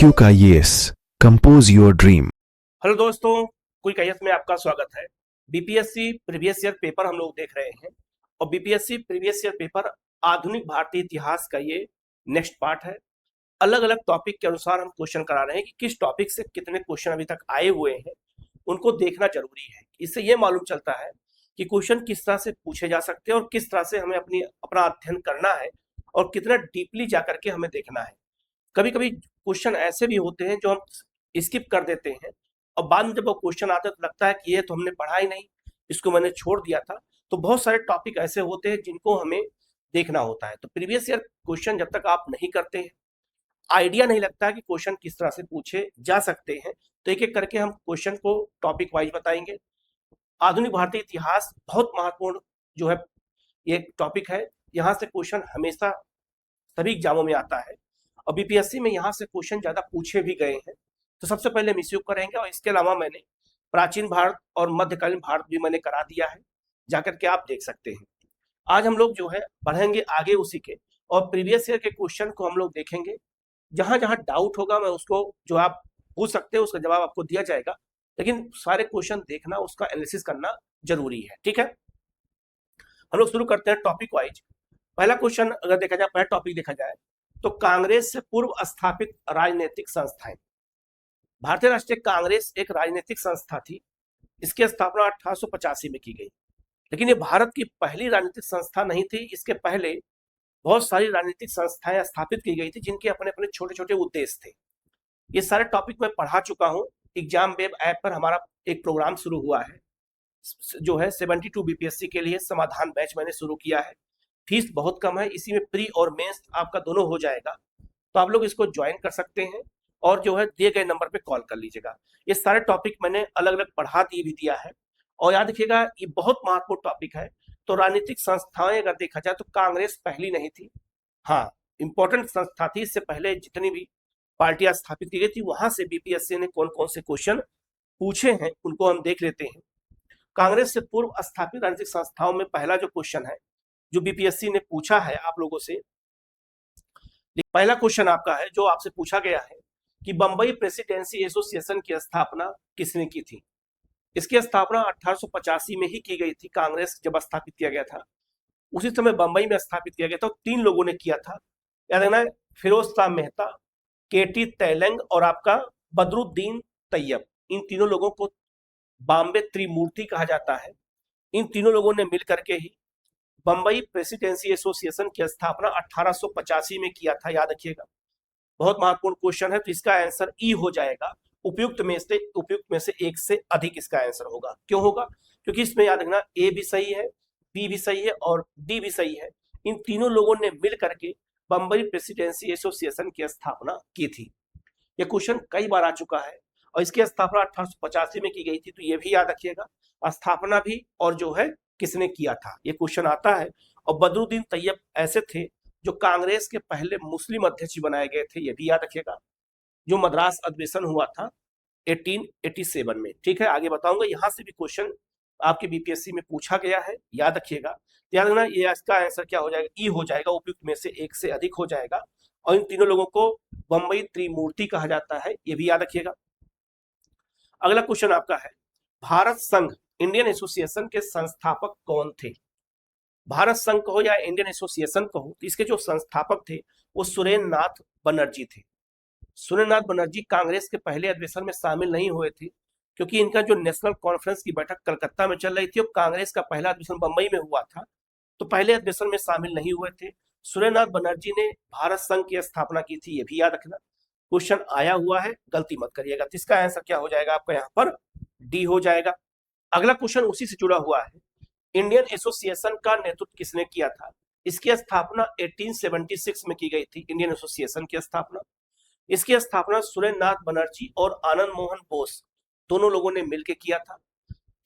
Quick IAS compose your dream. Hello दोस्तों, quick IAS में आपका स्वागत है। बीपीएससी प्रीवियस ईयर पेपर हम लोग देख रहे हैं और बीपीएससी प्रीवियस ईयर पेपर आधुनिक भारतीय इतिहास का ये नेक्स्ट पार्ट है। अलग अलग टॉपिक के अनुसार हम क्वेश्चन करा रहे हैं कि किस टॉपिक से कितने क्वेश्चन अभी तक आए हुए हैं, उनको देखना जरूरी है। इससे ये मालूम चलता है कि क्वेश्चन किस तरह से पूछे जा सकते हैं और किस तरह से हमें अपना अध्ययन करना है और कितना डीपली जाकर के हमें देखना है। कभी कभी क्वेश्चन ऐसे भी होते हैं जो हम स्किप कर देते हैं और बाद में जब वो क्वेश्चन आता है तो लगता है कि ये तो हमने पढ़ा ही नहीं, इसको मैंने छोड़ दिया था। तो बहुत सारे टॉपिक ऐसे होते हैं जिनको हमें देखना होता है। तो प्रीवियस ईयर क्वेश्चन जब तक आप नहीं करते हैं, आइडिया नहीं लगता है कि क्वेश्चन किस तरह से पूछे जा सकते हैं। तो एक एक करके हम क्वेश्चन को टॉपिक वाइज बताएंगे। आधुनिक भारतीय इतिहास बहुत महत्वपूर्ण जो है ये टॉपिक है। यहाँ से क्वेश्चन हमेशा सभी एग्जामों में आता है और बीपीएससी में यहाँ से क्वेश्चन ज्यादा पूछे भी गए हैं। तो सबसे पहले हम इसी को करेंगे और इसके अलावा मैंने प्राचीन भारत और मध्यकालीन भारत भी मैंने करा दिया है, जाकर के आप देख सकते हैं। आज हम लोग जो है बढ़ेंगे आगे उसी के और प्रीवियस ईयर के क्वेश्चन को हम लोग देखेंगे। जहां जहां डाउट होगा मैं उसको जो आप पूछ सकते हैं उसका जवाब आपको दिया जाएगा, लेकिन सारे क्वेश्चन देखना, उसका एनालिसिस करना जरूरी है। ठीक है, हम लोग शुरू करते हैं टॉपिक वाइज। पहला क्वेश्चन अगर देखा जाए, पहला टॉपिक देखा जाए तो कांग्रेस से पूर्व स्थापित राजनीतिक संस्थाएं। भारतीय राष्ट्रीय कांग्रेस एक राजनीतिक संस्था थी। इसकी स्थापना 1885 में की गई, लेकिन ये भारत की पहली राजनीतिक संस्था नहीं थी। इसके पहले बहुत सारी राजनीतिक संस्थाएं स्थापित की गई थी जिनके अपने अपने छोटे छोटे उद्देश्य थे। ये सारे टॉपिक मैं पढ़ा चुका हूँ। एग्जाम वेब ऐप पर हमारा एक प्रोग्राम शुरू हुआ है जो है 72 बीपीएससी के लिए समाधान बैच मैंने शुरू किया है। फीस बहुत कम है, इसी में प्री और मेंस आपका दोनों हो जाएगा। तो आप लोग इसको ज्वाइन कर सकते हैं और जो है दिए गए नंबर पे कॉल कर लीजिएगा। ये सारे टॉपिक मैंने अलग अलग पढ़ा दिया है और याद रखिएगा ये बहुत महत्वपूर्ण टॉपिक है। तो राजनीतिक संस्थाएं अगर देखा जाए तो कांग्रेस पहली नहीं थी। हाँ, इंपॉर्टेंट संस्था थी। इससे पहले जितनी भी पार्टियां स्थापित की गई थी वहां से बीपीएससी ने कौन कौन से क्वेश्चन पूछे हैं उनको हम देख लेते हैं। कांग्रेस से पूर्व स्थापित राजनीतिक संस्थाओं में पहला जो क्वेश्चन है जो बीपीएससी ने पूछा है आप लोगों से, पहला क्वेश्चन आपका है जो आपसे पूछा गया है कि बंबई प्रेसिडेंसी एसोसिएशन की स्थापना किसने की थी। इसकी स्थापना 1885 में ही की गई थी। कांग्रेस जब स्थापित किया गया था उसी समय बंबई में स्थापित किया गया था। 3 लोगों ने किया था, याद रखना है, फिरोज शाह मेहता, केटी तैलंग और आपका बदरुद्दीन तैयब। इन तीनों लोगों को बॉम्बे त्रिमूर्ति कहा जाता है। इन तीनों लोगों ने मिलकर के ही बंबई प्रेसिडेंसी एसोसिएशन की स्थापना 1885 में किया था। याद रखिएगा, बहुत महत्वपूर्ण क्वेश्चन है। तो इसका आंसर ई हो जाएगा। उपयुक्त में से एक से अधिक इसका आंसर होगा। क्यों होगा? क्योंकि इसमें याद रखना ए भी सही है, बी भी सही है और डी भी सही है। इन तीनों लोगों ने मिल करके बंबई प्रेसिडेंसी एसोसिएशन की स्थापना की थी। यह क्वेश्चन कई बार आ चुका है और इसकी स्थापना 1885 में की गई थी। तो यह भी याद रखिएगा, स्थापना भी और जो है किसने किया था, ये क्वेश्चन आता है। और बदरुद्दीन तैयब ऐसे थे जो कांग्रेस के पहले मुस्लिम अध्यक्ष बनाए गए थे, ये भी याद रखिएगा, जो मद्रास अधिवेशन हुआ था 1887 में। ठीक है, आगे बताऊंगा। यहां से भी क्वेश्चन आपके बीपीएससी में पूछा गया है, याद रखिएगा। ध्यान रखना, ये इसका आंसर क्या हो जाएगा? ई हो जाएगा। उपयुक्त में से एक से अधिक हो जाएगा और इन तीनों लोगों को बंबई त्रिमूर्ति कहा जाता है, ये भी याद रखिएगा। अगला क्वेश्चन आपका है, भारत संघ इंडियन एसोसिएशन के संस्थापक कौन थे? भारत संघ कहो या इंडियन एसोसिएशन कहो, तो इसके जो संस्थापक थे वो सुरेंद्र नाथ बनर्जी थे। सुरेंद्र नाथ बनर्जी कांग्रेस के पहले अधिवेशन में शामिल नहीं हुए थे क्योंकि इनका जो नेशनल कॉन्फ्रेंस की बैठक कलकत्ता में चल रही थी और कांग्रेस का पहला अधिवेशन बंबई में हुआ था, तो पहले अधिवेशन में शामिल नहीं हुए थे। सुरेंद्र नाथ बनर्जी ने भारत संघ की स्थापना की थी, ये भी याद रखना। क्वेश्चन आया हुआ है, गलती मत करिएगा। तो इसका आंसर क्या हो जाएगा आपका? यहाँ पर डी हो जाएगा। अगला क्वेश्चन उसी से जुड़ा हुआ है, इंडियन एसोसिएशन का नेतृत्व किसने किया था? इसकी स्थापना 1876 में की गई थी। इंडियन एसोसिएशन की स्थापना, इसकी स्थापना सुरेंद्र नाथ बनर्जी और आनंद मोहन बोस दोनों लोगों ने मिलकर किया था।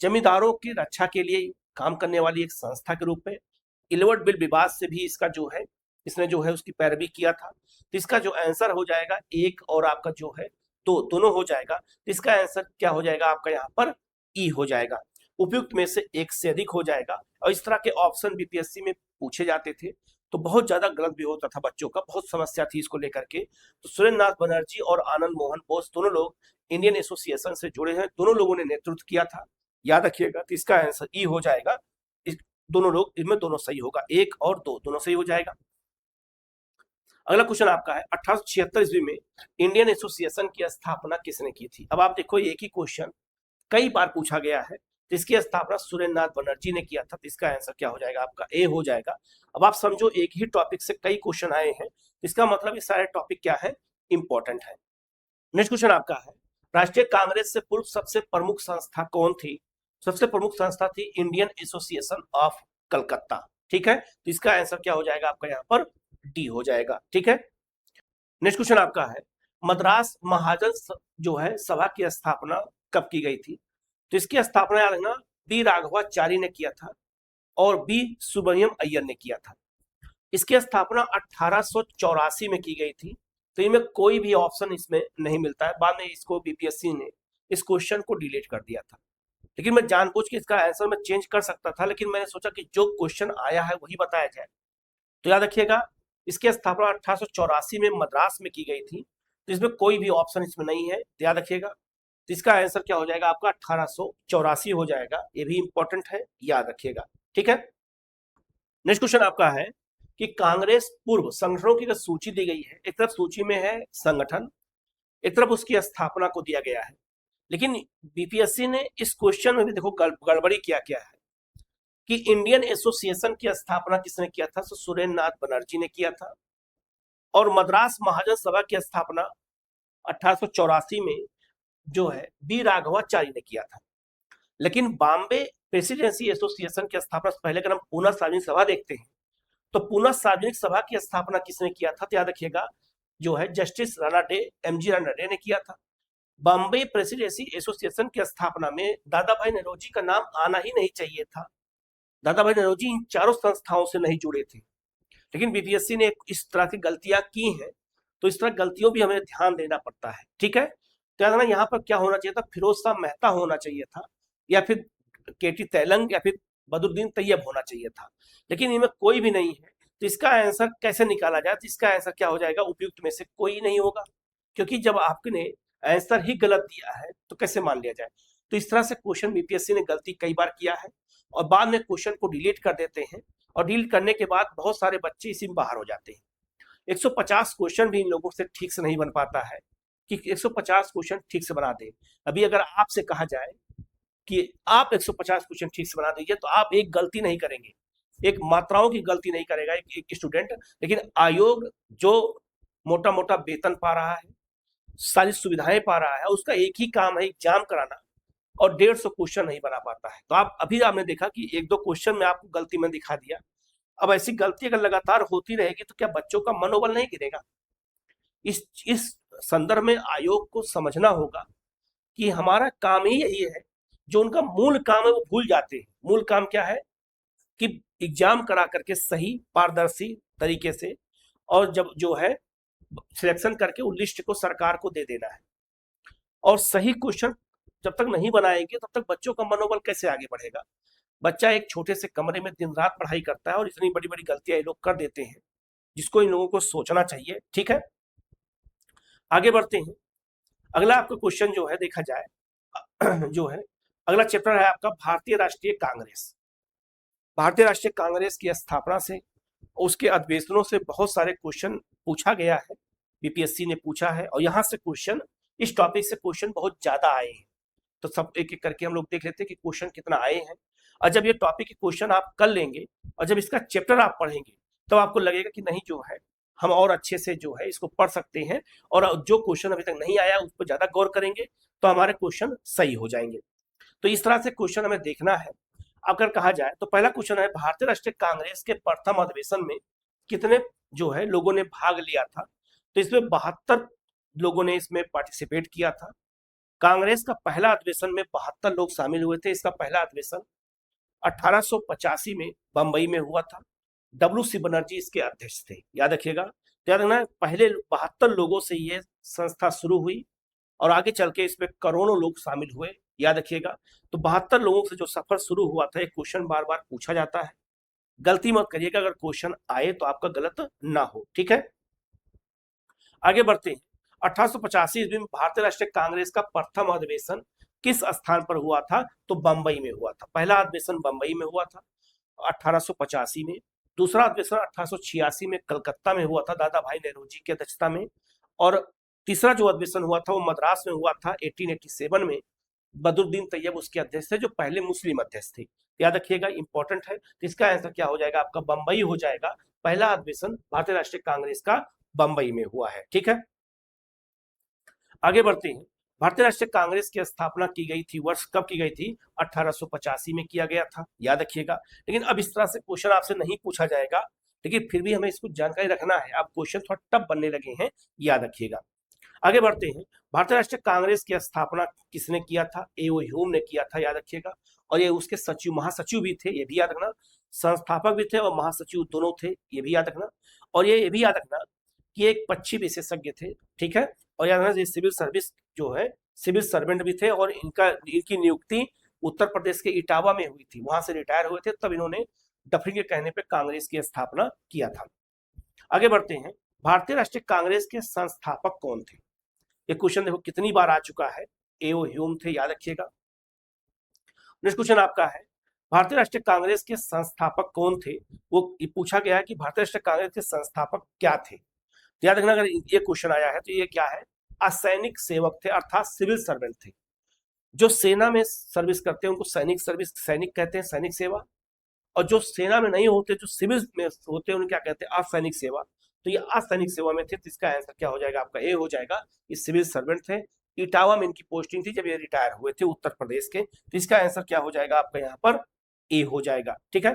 जमींदारों की रक्षा के लिए काम करने वाली एक संस्था के रूप में। इलवर्ट बिल विवाद से भी इसका जो है इसने जो है उसकी पैरवी किया था। तो इसका जो आंसर हो जाएगा एक और आपका जो है दो, दोनों हो जाएगा। तो इसका आंसर क्या हो जाएगा आपका? यहाँ पर ई हो जाएगा। उपयुक्त में से एक से अधिक हो जाएगा। और इस तरह के ऑप्शन बीपीएससी में पूछे जाते थे तो बहुत ज्यादा गलत भी होता था बच्चों का, बहुत समस्या थी इसको लेकर के। तो सुरेंद्र नाथ बनर्जी और आनंद मोहन बोस दोनों लोग इंडियन एसोसिएशन से जुड़े हैं, दोनों लोगों ने नेतृत्व किया था। याद रखिएगा, तो इसका आंसर ई हो जाएगा। दोनों लोग, इनमें दोनों सही होगा, 1 और 2 दोनों सही हो जाएगा। अगला क्वेश्चन आपका है 1876 ईस्वी में इंडियन एसोसिएशन की स्थापना किसने की थी। अब आप देखो, एक ही क्वेश्चन कई बार पूछा गया है। तो इसकी स्थापना सुरेंद्र नाथ बनर्जी ने किया था। तो इसका आंसर क्या हो जाएगा आपका, ए हो जाएगा। अब आप समझो, एक ही टॉपिक से कई क्वेश्चन आए हैं, इसका मतलब ये सारे टॉपिक क्या है, इंपॉर्टेंट है। नेक्स्ट क्वेश्चन आपका है, राष्ट्रीय कांग्रेस से पूर्व सबसे प्रमुख संस्था कौन थी। सबसे प्रमुख संस्था थी इंडियन एसोसिएशन ऑफ कलकत्ता। ठीक है, तो इसका आंसर क्या हो जाएगा आपका, यहाँ पर डी हो जाएगा। ठीक है, नेक्स्ट क्वेश्चन आपका है, मद्रास महाजन जो है सभा की स्थापना कब की गई थी। तो इसकी स्थापना याद रखना, बी राघवाचारी ने किया था और बी सुब्रमण्यम अय्यर ने किया था। इसकी स्थापना 1884 में की गई थी। तो इनमें कोई भी ऑप्शन इसमें नहीं मिलता है। बाद में इसको बीपीएससी ने इस क्वेश्चन को डिलीट कर दिया था, लेकिन मैं जानबूझ के इसका आंसर में चेंज कर सकता था, लेकिन मैंने सोचा कि जो क्वेश्चन आया है वही बताया जाए। तो याद रखिएगा, इसकी स्थापना 1884 में मद्रास में की गई थी। तो इसमें कोई भी ऑप्शन इसमें नहीं है, तो याद रखिएगा। तो इसका आंसर क्या हो जाएगा आपका, 1884 हो जाएगा। ये भी इंपॉर्टेंट है, याद रखिएगा। ठीक है, नेक्स्ट क्वेश्चन आपका है कि कांग्रेस पूर्व संगठनों की सूची दी गई है। एक तरफ सूची में है संगठन, एक तरफ उसकी स्थापना को दिया गया है, लेकिन बीपीएससी ने इस क्वेश्चन में भी देखो गड़बड़ी क्या क्या है कि इंडियन एसोसिएशन की स्थापना किसने किया था, तो सुरेंद्र नाथ बनर्जी ने किया था। और मद्रास महाजन सभा की स्थापना 1884 में जो है बी राघवाचारी ने किया था। लेकिन बॉम्बे प्रेसिडेंसी एसोसिएशन की स्थापना से पहले अगर हम पूना सार्वजनिक सभा देखते हैं, तो पूना सार्वजनिक सभा की स्थापना किसने किया था, तो याद रखिएगा जो है justice Rana day, MG Rana day ने किया था। बॉम्बे प्रेसिडेंसी एसोसिएशन की स्थापना में दादा भाई नौरोजी का नाम आना ही नहीं चाहिए था। दादा भाई नौरोजी इन चारों संस्थाओं से नहीं जुड़े थे, लेकिन बीपीएससी ने इस तरह की गलतियां की हैं। तो इस तरह गलतियों भी हमें ध्यान देना पड़ता है। ठीक है, तो याद रखना यहाँ पर क्या होना चाहिए था, फिरोज शाह मेहता होना चाहिए था, या फिर केटी तेलंग, या फिर बदरुद्दीन तैयब होना चाहिए था, लेकिन इनमें कोई भी नहीं है। तो इसका आंसर कैसे निकाला जाए, तो इसका आंसर क्या हो जाएगा, उपयुक्त में से कोई नहीं होगा, क्योंकि जब आपने आंसर ही गलत दिया है तो कैसे मान लिया जाए। तो इस तरह से क्वेश्चन बीपीएससी ने गलती कई बार किया है, और बाद में क्वेश्चन को डिलीट कर देते हैं, और डिलीट करने के बाद बहुत सारे बच्चे इसी में बाहर हो जाते हैं। 150 क्वेश्चन भी इन लोगों से ठीक से नहीं बन पाता है कि 150 क्वेश्चन ठीक से बना दे। अभी अगर आपसे कहा जाए कि आप 150 क्वेश्चन ठीक से बना दीजिए, तो आप एक गलती नहीं करेंगे, एक मात्राओं की गलती नहीं करेगा एक स्टूडेंट। लेकिन आयोग जो मोटा मोटा वेतन पा रहा है, सारी सुविधाएं पा रहा है, उसका एक ही काम है एग्जाम कराना, और 150 क्वेश्चन नहीं बना पाता है। तो आप अभी आपने देखा कि 1-2 क्वेश्चन में आपको गलती में दिखा दिया। अब ऐसी गलती अगर लगातार होती रहेगी तो क्या बच्चों का मनोबल नहीं गिरेगा। इस संदर्भ में आयोग को समझना होगा कि हमारा काम ही यही है, जो उनका मूल काम है वो भूल जाते हैं। मूल काम क्या है कि एग्जाम करा करके सही पारदर्शी तरीके से, और जब जो है सिलेक्शन करके उस लिस्ट को सरकार को दे देना है। और सही क्वेश्चन जब तक नहीं बनाएंगे तब तक बच्चों का मनोबल कैसे आगे बढ़ेगा। बच्चा एक छोटे से कमरे में दिन रात पढ़ाई करता है, और इतनी बड़ी बड़ी गलतियां ये लोग कर देते हैं, जिसको इन लोगों को सोचना चाहिए। ठीक है, आगे बढ़ते हैं। अगला आपका क्वेश्चन जो है देखा जाए जो है अगला चैप्टर है आपका भारतीय राष्ट्रीय कांग्रेस। भारतीय राष्ट्रीय कांग्रेस की स्थापना से, उसके अधिवेशनों से बहुत सारे क्वेश्चन पूछा गया है, बीपीएससी ने पूछा है, और यहाँ से क्वेश्चन, इस टॉपिक से क्वेश्चन बहुत ज्यादा आए हैं। तो सब एक एक करके हम लोग देख लेते हैं कि क्वेश्चन कितना आए हैं। और जब ये टॉपिक के क्वेश्चन आप कर लेंगे, और जब इसका चैप्टर आप पढ़ेंगे, तो आपको लगेगा कि नहीं जो है हम और अच्छे से जो है इसको पढ़ सकते हैं, और जो क्वेश्चन अभी तक नहीं आया उस पर ज्यादा गौर करेंगे तो हमारे क्वेश्चन सही हो जाएंगे। तो इस तरह से क्वेश्चन हमें देखना है। अगर कहा जाए तो पहला क्वेश्चन है, भारतीय राष्ट्रीय कांग्रेस के प्रथम अधिवेशन में कितने जो है लोगों ने भाग लिया था। तो इसमें 72 लोगों ने इसमें पार्टिसिपेट किया था। कांग्रेस का पहला अधिवेशन में 72 लोग शामिल हुए थे। इसका पहला अधिवेशन 1885 में बंबई में हुआ था। WC बनर्जी इसके अध्यक्ष थे, याद रखिएगा। तो याद रखना, पहले 72 लोगों से ये संस्था शुरू हुई, और आगे चल के इसमें करोड़ों लोग शामिल हुए, याद रखिएगा। तो 72 लोगों से जो सफर शुरू हुआ था, एक क्वेश्चन बार बार पूछा जाता है। गलती मत करिएगा, अगर क्वेश्चन आए तो आपका गलत ना हो, ठीक है। आगे बढ़ते हैं। 1885 ईस्वी में भारतीय राष्ट्रीय कांग्रेस का प्रथम अधिवेशन किस स्थान पर हुआ था? तो बंबई में हुआ था। पहला अधिवेशन बंबई में हुआ था 1885 में। दूसरा अधिवेशन 1886 में कलकत्ता में हुआ था दादा भाई नेहरूजी की अध्यक्षता में। और तीसरा जो अधिवेशन हुआ था वो मद्रास में हुआ था 1887 में। बदरुद्दीन तैयब उसके अध्यक्ष थे, जो पहले मुस्लिम अध्यक्ष थे। याद रखिएगा, इंपॉर्टेंट है। तो इसका आंसर क्या हो जाएगा? आपका बंबई हो जाएगा। पहला अधिवेशन भारतीय राष्ट्रीय कांग्रेस का बंबई में हुआ है, ठीक है। आगे बढ़ते हैं। भारतीय राष्ट्रीय कांग्रेस की स्थापना की गई थी, वर्ष कब की गई थी? 1885 में किया गया था, याद रखिएगा। लेकिन अब इस तरह से क्वेश्चन आपसे नहीं पूछा जाएगा, लेकिन फिर भी हमें इसको जानकारी रखना है। अब क्वेश्चन थोड़ा टफ बनने लगे हैं, याद रखिएगा। आगे बढ़ते हैं। भारतीय राष्ट्रीय कांग्रेस की स्थापना किसने किया था? ए.ओ. ह्यूम ने किया था, याद रखिएगा। और ये उसके सचिव महासचिव भी थे, ये भी याद रखना। संस्थापक भी थे और महासचिव दोनों थे, ये भी याद रखना। और ये भी याद रखना कि एक पक्षी विशेषज्ञ थे, ठीक है। और याद रखना, ये सिविल सर्विस जो है, सिविल सर्वेंट भी थे। और इनकी नियुक्ति उत्तर प्रदेश के इटावा में हुई थी, वहां से रिटायर हुए थे, तब इन्होंने डफरिन के कहने पर कांग्रेस की स्थापना किया था। आगे बढ़ते हैं। भारतीय राष्ट्रीय कांग्रेस के संस्थापक कौन थे? ये क्वेश्चन देखो कितनी बार आ चुका है। ए.ओ. ह्यूम थे, याद रखिएगा। नेक्स्ट क्वेश्चन आपका है, भारतीय राष्ट्रीय कांग्रेस के संस्थापक कौन थे? वो पूछा गया है कि भारतीय राष्ट्रीय कांग्रेस के संस्थापक क्या थे। तो याद रखना, अगर ये क्वेश्चन आया है तो ये क्या है? असैनिक सेवक थे, अर्थात सिविल सर्वेंट थे। जो सेना में सर्विस करते हैं उनको सैनिक सर्विस, सैनिक कहते हैं, सैनिक सेवा। और जो सेना में नहीं होते, जो सिविल में होते हैं, उन्हें क्या कहते हैं? असैनिक सेवा। तो ये असैनिक सेवा में थे, तो इसका आंसर क्या हो जाएगा? आपका ए हो जाएगा। ये सिविल सर्वेंट थे, इटावा में इनकी पोस्टिंग थी जब ये रिटायर हुए थे उत्तर प्रदेश के। तो इसका आंसर क्या हो जाएगा? आपका यहाँ पर ए हो जाएगा, ठीक है।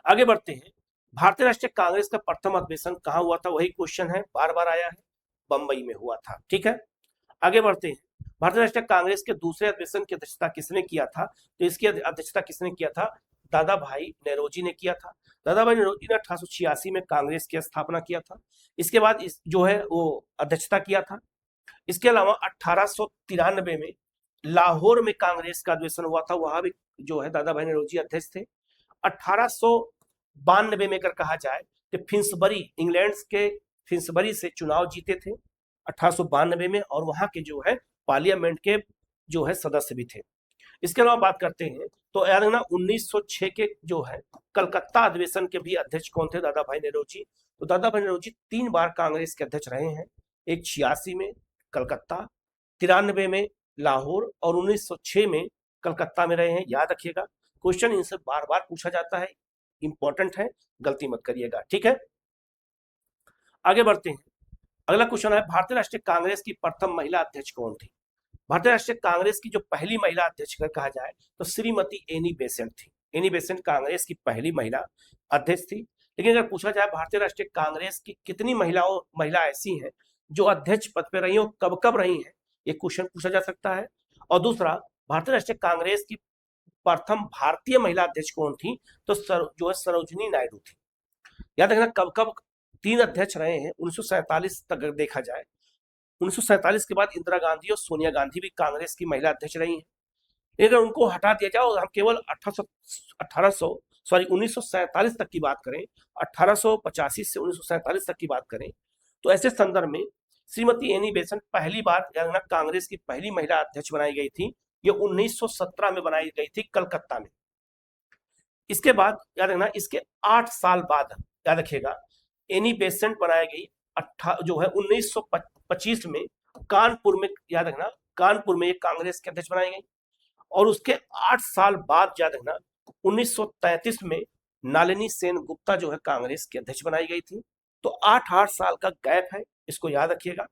आगे बढ़ते हैं। भारतीय राष्ट्रीय कांग्रेस का प्रथम अधिवेशन कहाँ हुआ था? वही क्वेश्चन है, बार बार आया है, बंबई में हुआ था, ठीक है। आगे बढ़ते हैं। भारतीय राष्ट्रीय कांग्रेस के दूसरे अधिवेशन की अध्यक्षता किसने किया था? तो इसकी अध्यक्षता किसने किया था? दादा भाई नेहरूजी ने किया था। दादा भाई नेहरूजी ने 1886 में कांग्रेस की स्थापना किया था। इसके बाद जो है वो अध्यक्षता किया था। इसके अलावा 1893 में लाहौर में कांग्रेस का अधिवेशन हुआ था, वहां भी जो है दादा भाई नेहरूजी अध्यक्ष थे। 1892 में अगर कहा जाए तो फिंसबरी, इंग्लैंड के फिंसबरी से चुनाव जीते थे 1892 में, और वहां के जो है पार्लियामेंट के जो है सदस्य भी थे। इसके अलावा बात करते हैं तो याद रखना 1906 के जो है कलकत्ता अधिवेशन के भी अध्यक्ष कौन थे? दादा भाई नेहरूजी। तो दादा भाई नेहरूजी 3 बार कांग्रेस के अध्यक्ष रहे हैं। एक 86 में कलकत्ता, 93 में लाहौर और 1906 में कलकत्ता में रहे हैं, याद रखिएगा। क्वेश्चन इनसे बार बार पूछा जाता है, इंपॉर्टेंट है, गलती मत करिएगा, ठीक है। आगे बढ़ते हैं। अगला क्वेश्चन है, भारतीय राष्ट्रीय कांग्रेस की प्रथम महिला अध्यक्ष कौन थी? भारतीय राष्ट्रीय कांग्रेस की जो पहली महिला अध्यक्ष कहा जाए तो श्रीमती एनी बेसेंट थी। एनी बेसेंट कांग्रेस की पहली महिला अध्यक्ष थी। लेकिन अगर पूछा जाए भारतीय राष्ट्रीय कांग्रेस की कितनी महिला ऐसी हैं जो अध्यक्ष पद पर रही, कब कब रही हैं, ये क्वेश्चन पूछा जा सकता है। और दूसरा, भारतीय राष्ट्रीय कांग्रेस की प्रथम भारतीय महिला अध्यक्ष कौन थी? तो जो है सरोजिनी नायडू थी। याद रखना, कब कब 3 अध्यक्ष रहे हैं 1947 तक देखा जाए। 1947 के बाद इंदिरा गांधी और सोनिया गांधी भी कांग्रेस की महिला अध्यक्ष रही हैं। अगर उनको हटा दिया जाए और हम केवल 1947 तक की बात करें, 1885 से 1947 तक की बात करें, तो ऐसे संदर्भ में श्रीमती एनी बेसेंट पहली बार कांग्रेस की पहली महिला अध्यक्ष बनाई गई थी। ये 1917 में बनाई गई थी कलकत्ता में। इसके बाद याद रखना, इसके 8 साल बाद याद रखिएगा एनी बेसेंट बनाई गई जो है 1925 में कानपुर में, याद रखना कानपुर में एक कांग्रेस के अध्यक्ष बनाई गई। और उसके 8 साल बाद याद रखना 1933 में नलिनी सेन गुप्ता जो है कांग्रेस की अध्यक्ष बनाई गई थी। तो 8 साल का गैप है, इसको याद रखिएगा।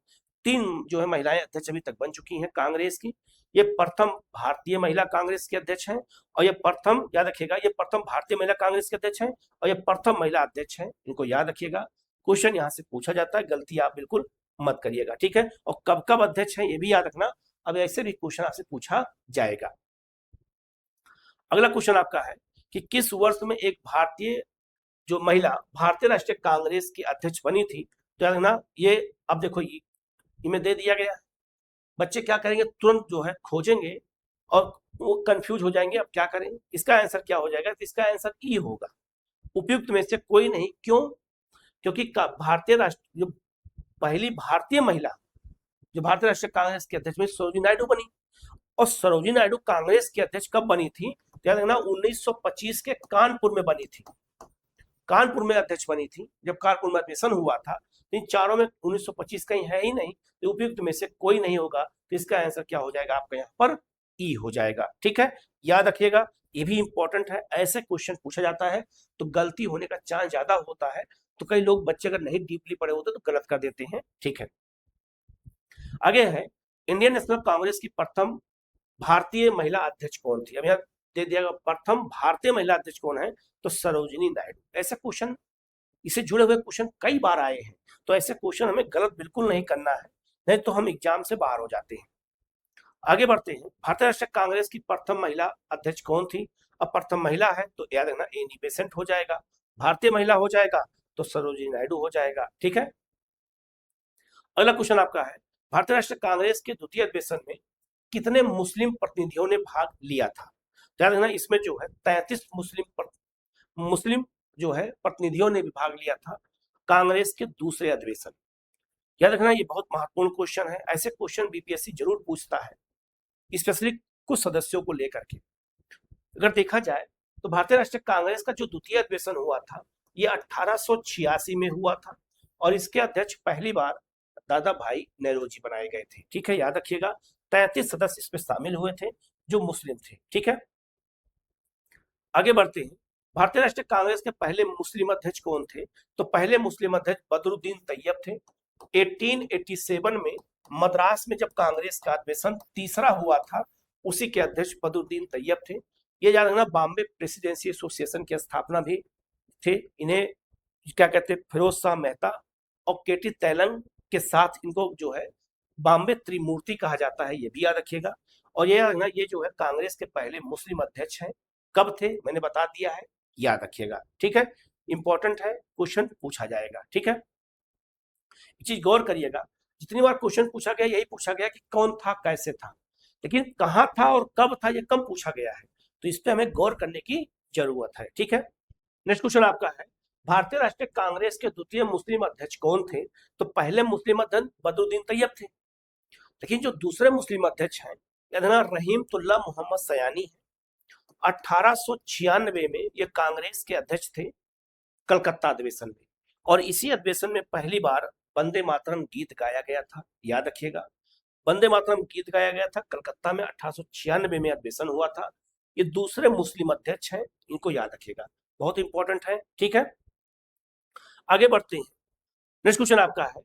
3 जो है महिलाएं अध्यक्ष अभी तक बन चुकी हैं कांग्रेस की। ये प्रथम भारतीय महिला कांग्रेस के अध्यक्ष हैं, और ये प्रथम, याद रखिएगा, ये प्रथम भारतीय महिला कांग्रेस के अध्यक्ष हैं और ये प्रथम महिला अध्यक्ष हैं, इनको याद रखिएगा। क्वेश्चन यहाँ से पूछा जाता है, गलती आप बिल्कुल मत करिएगा, ठीक है। और कब कब अध्यक्ष हैं ये भी याद रखना, अब ऐसे भी क्वेश्चन आपसे पूछा जाएगा। अगला क्वेश्चन आपका है कि किस वर्ष में एक भारतीय जो महिला भारतीय राष्ट्रीय कांग्रेस की अध्यक्ष बनी थी? तो याद रखना, ये अब देखो इनमें दे दिया गया। बच्चे क्या करेंगे, तुरंत जो है खोजेंगे और वो कंफ्यूज हो जाएंगे, अब क्या करें, इसका आंसर क्या हो जाएगा, तो इसका आंसर ई होगा, उपयुक्त में से कोई नहीं। क्यों? क्योंकि भारतीय राष्ट्र जो पहली भारतीय महिला जो भारतीय राष्ट्रीय कांग्रेस के अध्यक्ष में सरोजिनी नायडू बनी, और सरोजिनी नायडू कांग्रेस के अध्यक्ष कब बनी थी, तो याद रखना 1925 के कानपुर में बनी थी, कानपुर में अध्यक्ष बनी थी जब कानपुर में अधिवेशन हुआ था। इन चारों में 1925 कहीं है ही नहीं, तो उपयुक्त में से कोई नहीं होगा, तो इसका आंसर क्या हो जाएगा आपका यहाँ पर ई हो जाएगा। ठीक है, याद रखिएगा, ये भी इंपॉर्टेंट है, ऐसे क्वेश्चन पूछा जाता है तो गलती होने का चांस ज्यादा होता है, तो कई लोग बच्चे अगर नहीं डीपली पढ़े होते तो गलत कर देते हैं। ठीक है, आगे है इंडियन नेशनल कांग्रेस की प्रथम भारतीय महिला अध्यक्ष कौन थी। अब यहाँ दे दिया प्रथम भारतीय महिला अध्यक्ष कौन है, तो सरोजिनी नायडू। ऐसे क्वेश्चन, इससे जुड़े हुए क्वेश्चन कई बार आए हैं, तो ऐसे क्वेश्चन हमें गलत बिल्कुल नहीं करना है, नहीं तो हम एग्जाम से बाहर हो जाते हैं। आगे बढ़ते हैं, भारतीय राष्ट्रीय कांग्रेस की प्रथम महिला अध्यक्ष कौन थी। अब प्रथम महिला है तो याद रखना एनी बेसेंट हो जाएगा, भारतीय महिला हो जाएगा तो सरोजिनी नायडू हो जाएगा। ठीक है, अगला क्वेश्चन आपका है, भारतीय राष्ट्रीय कांग्रेस के द्वितीय अधिवेशन में कितने मुस्लिम प्रतिनिधियों ने भाग लिया था। याद रखना इसमें जो है 33 मुस्लिम जो है प्रतिनिधियों ने भी भाग लिया था कांग्रेस के दूसरे अधिवेशन। याद रखना ये बहुत महत्वपूर्ण क्वेश्चन है, ऐसे क्वेश्चन बीपीएससी जरूर पूछता है, स्पेशली कुछ सदस्यों को लेकर के। अगर देखा जाए तो भारतीय राष्ट्रीय कांग्रेस का जो द्वितीय अधिवेशन हुआ था ये 1886 में हुआ था, और इसके अध्यक्ष पहली बार दादा भाई नेहरूजी बनाए गए थे। ठीक है, याद रखिएगा 33 सदस्य इसमें शामिल हुए थे जो मुस्लिम थे। ठीक है, आगे बढ़ते हैं, भारतीय राष्ट्रीय कांग्रेस के पहले मुस्लिम अध्यक्ष कौन थे, तो पहले मुस्लिम अध्यक्ष बदरुद्दीन तैयब थे। 1887 में मद्रास में जब कांग्रेस का अधिवेशन तीसरा हुआ था, उसी के अध्यक्ष बदरुद्दीन तैयब थे। ये याद रखना बॉम्बे प्रेसिडेंसी एसोसिएशन की स्थापना भी थे, इन्हें क्या कहते हैं, फिरोज शाह मेहता और केटी तैलंग के साथ इनको जो है बॉम्बे त्रिमूर्ति कहा जाता है, ये भी याद रखिएगा। और ये जो है कांग्रेस के पहले मुस्लिम अध्यक्ष हैं, कब थे मैंने बता दिया है, याद रखिएगा। ठीक है, इंपॉर्टेंट है, क्वेश्चन पूछा जाएगा। ठीक है, एक चीज गौर करिएगा, जितनी बार क्वेश्चन पूछा गया यही पूछा गया कि कौन था कैसे था, लेकिन कहाँ था और कब था ये कम पूछा गया है, तो इस पे हमें गौर करने की जरूरत है। ठीक है, नेक्स्ट क्वेश्चन आपका है, भारतीय राष्ट्रीय कांग्रेस के द्वितीय मुस्लिम अध्यक्ष कौन थे, तो पहले मुस्लिम अध्यक्ष बदरुद्दीन तैयब थे, लेकिन जो दूसरे मुस्लिम अध्यक्ष हैं रहीमतुल्लाह मोहम्मद सयानी है। 1896 में ये कांग्रेस के अध्यक्ष थे कलकत्ता अधिवेशन में, और इसी अधिवेशन में पहली बार वंदे मातरम गीत गाया गया था। याद रखिएगा, वंदे मातरम गीत गाया गया था कलकत्ता में, 1896 में अधिवेशन हुआ था। ये दूसरे मुस्लिम अध्यक्ष हैं, इनको याद रखिएगा, बहुत इंपॉर्टेंट है। ठीक है, आगे बढ़ते हैं, नेक्स्ट क्वेश्चन आपका है,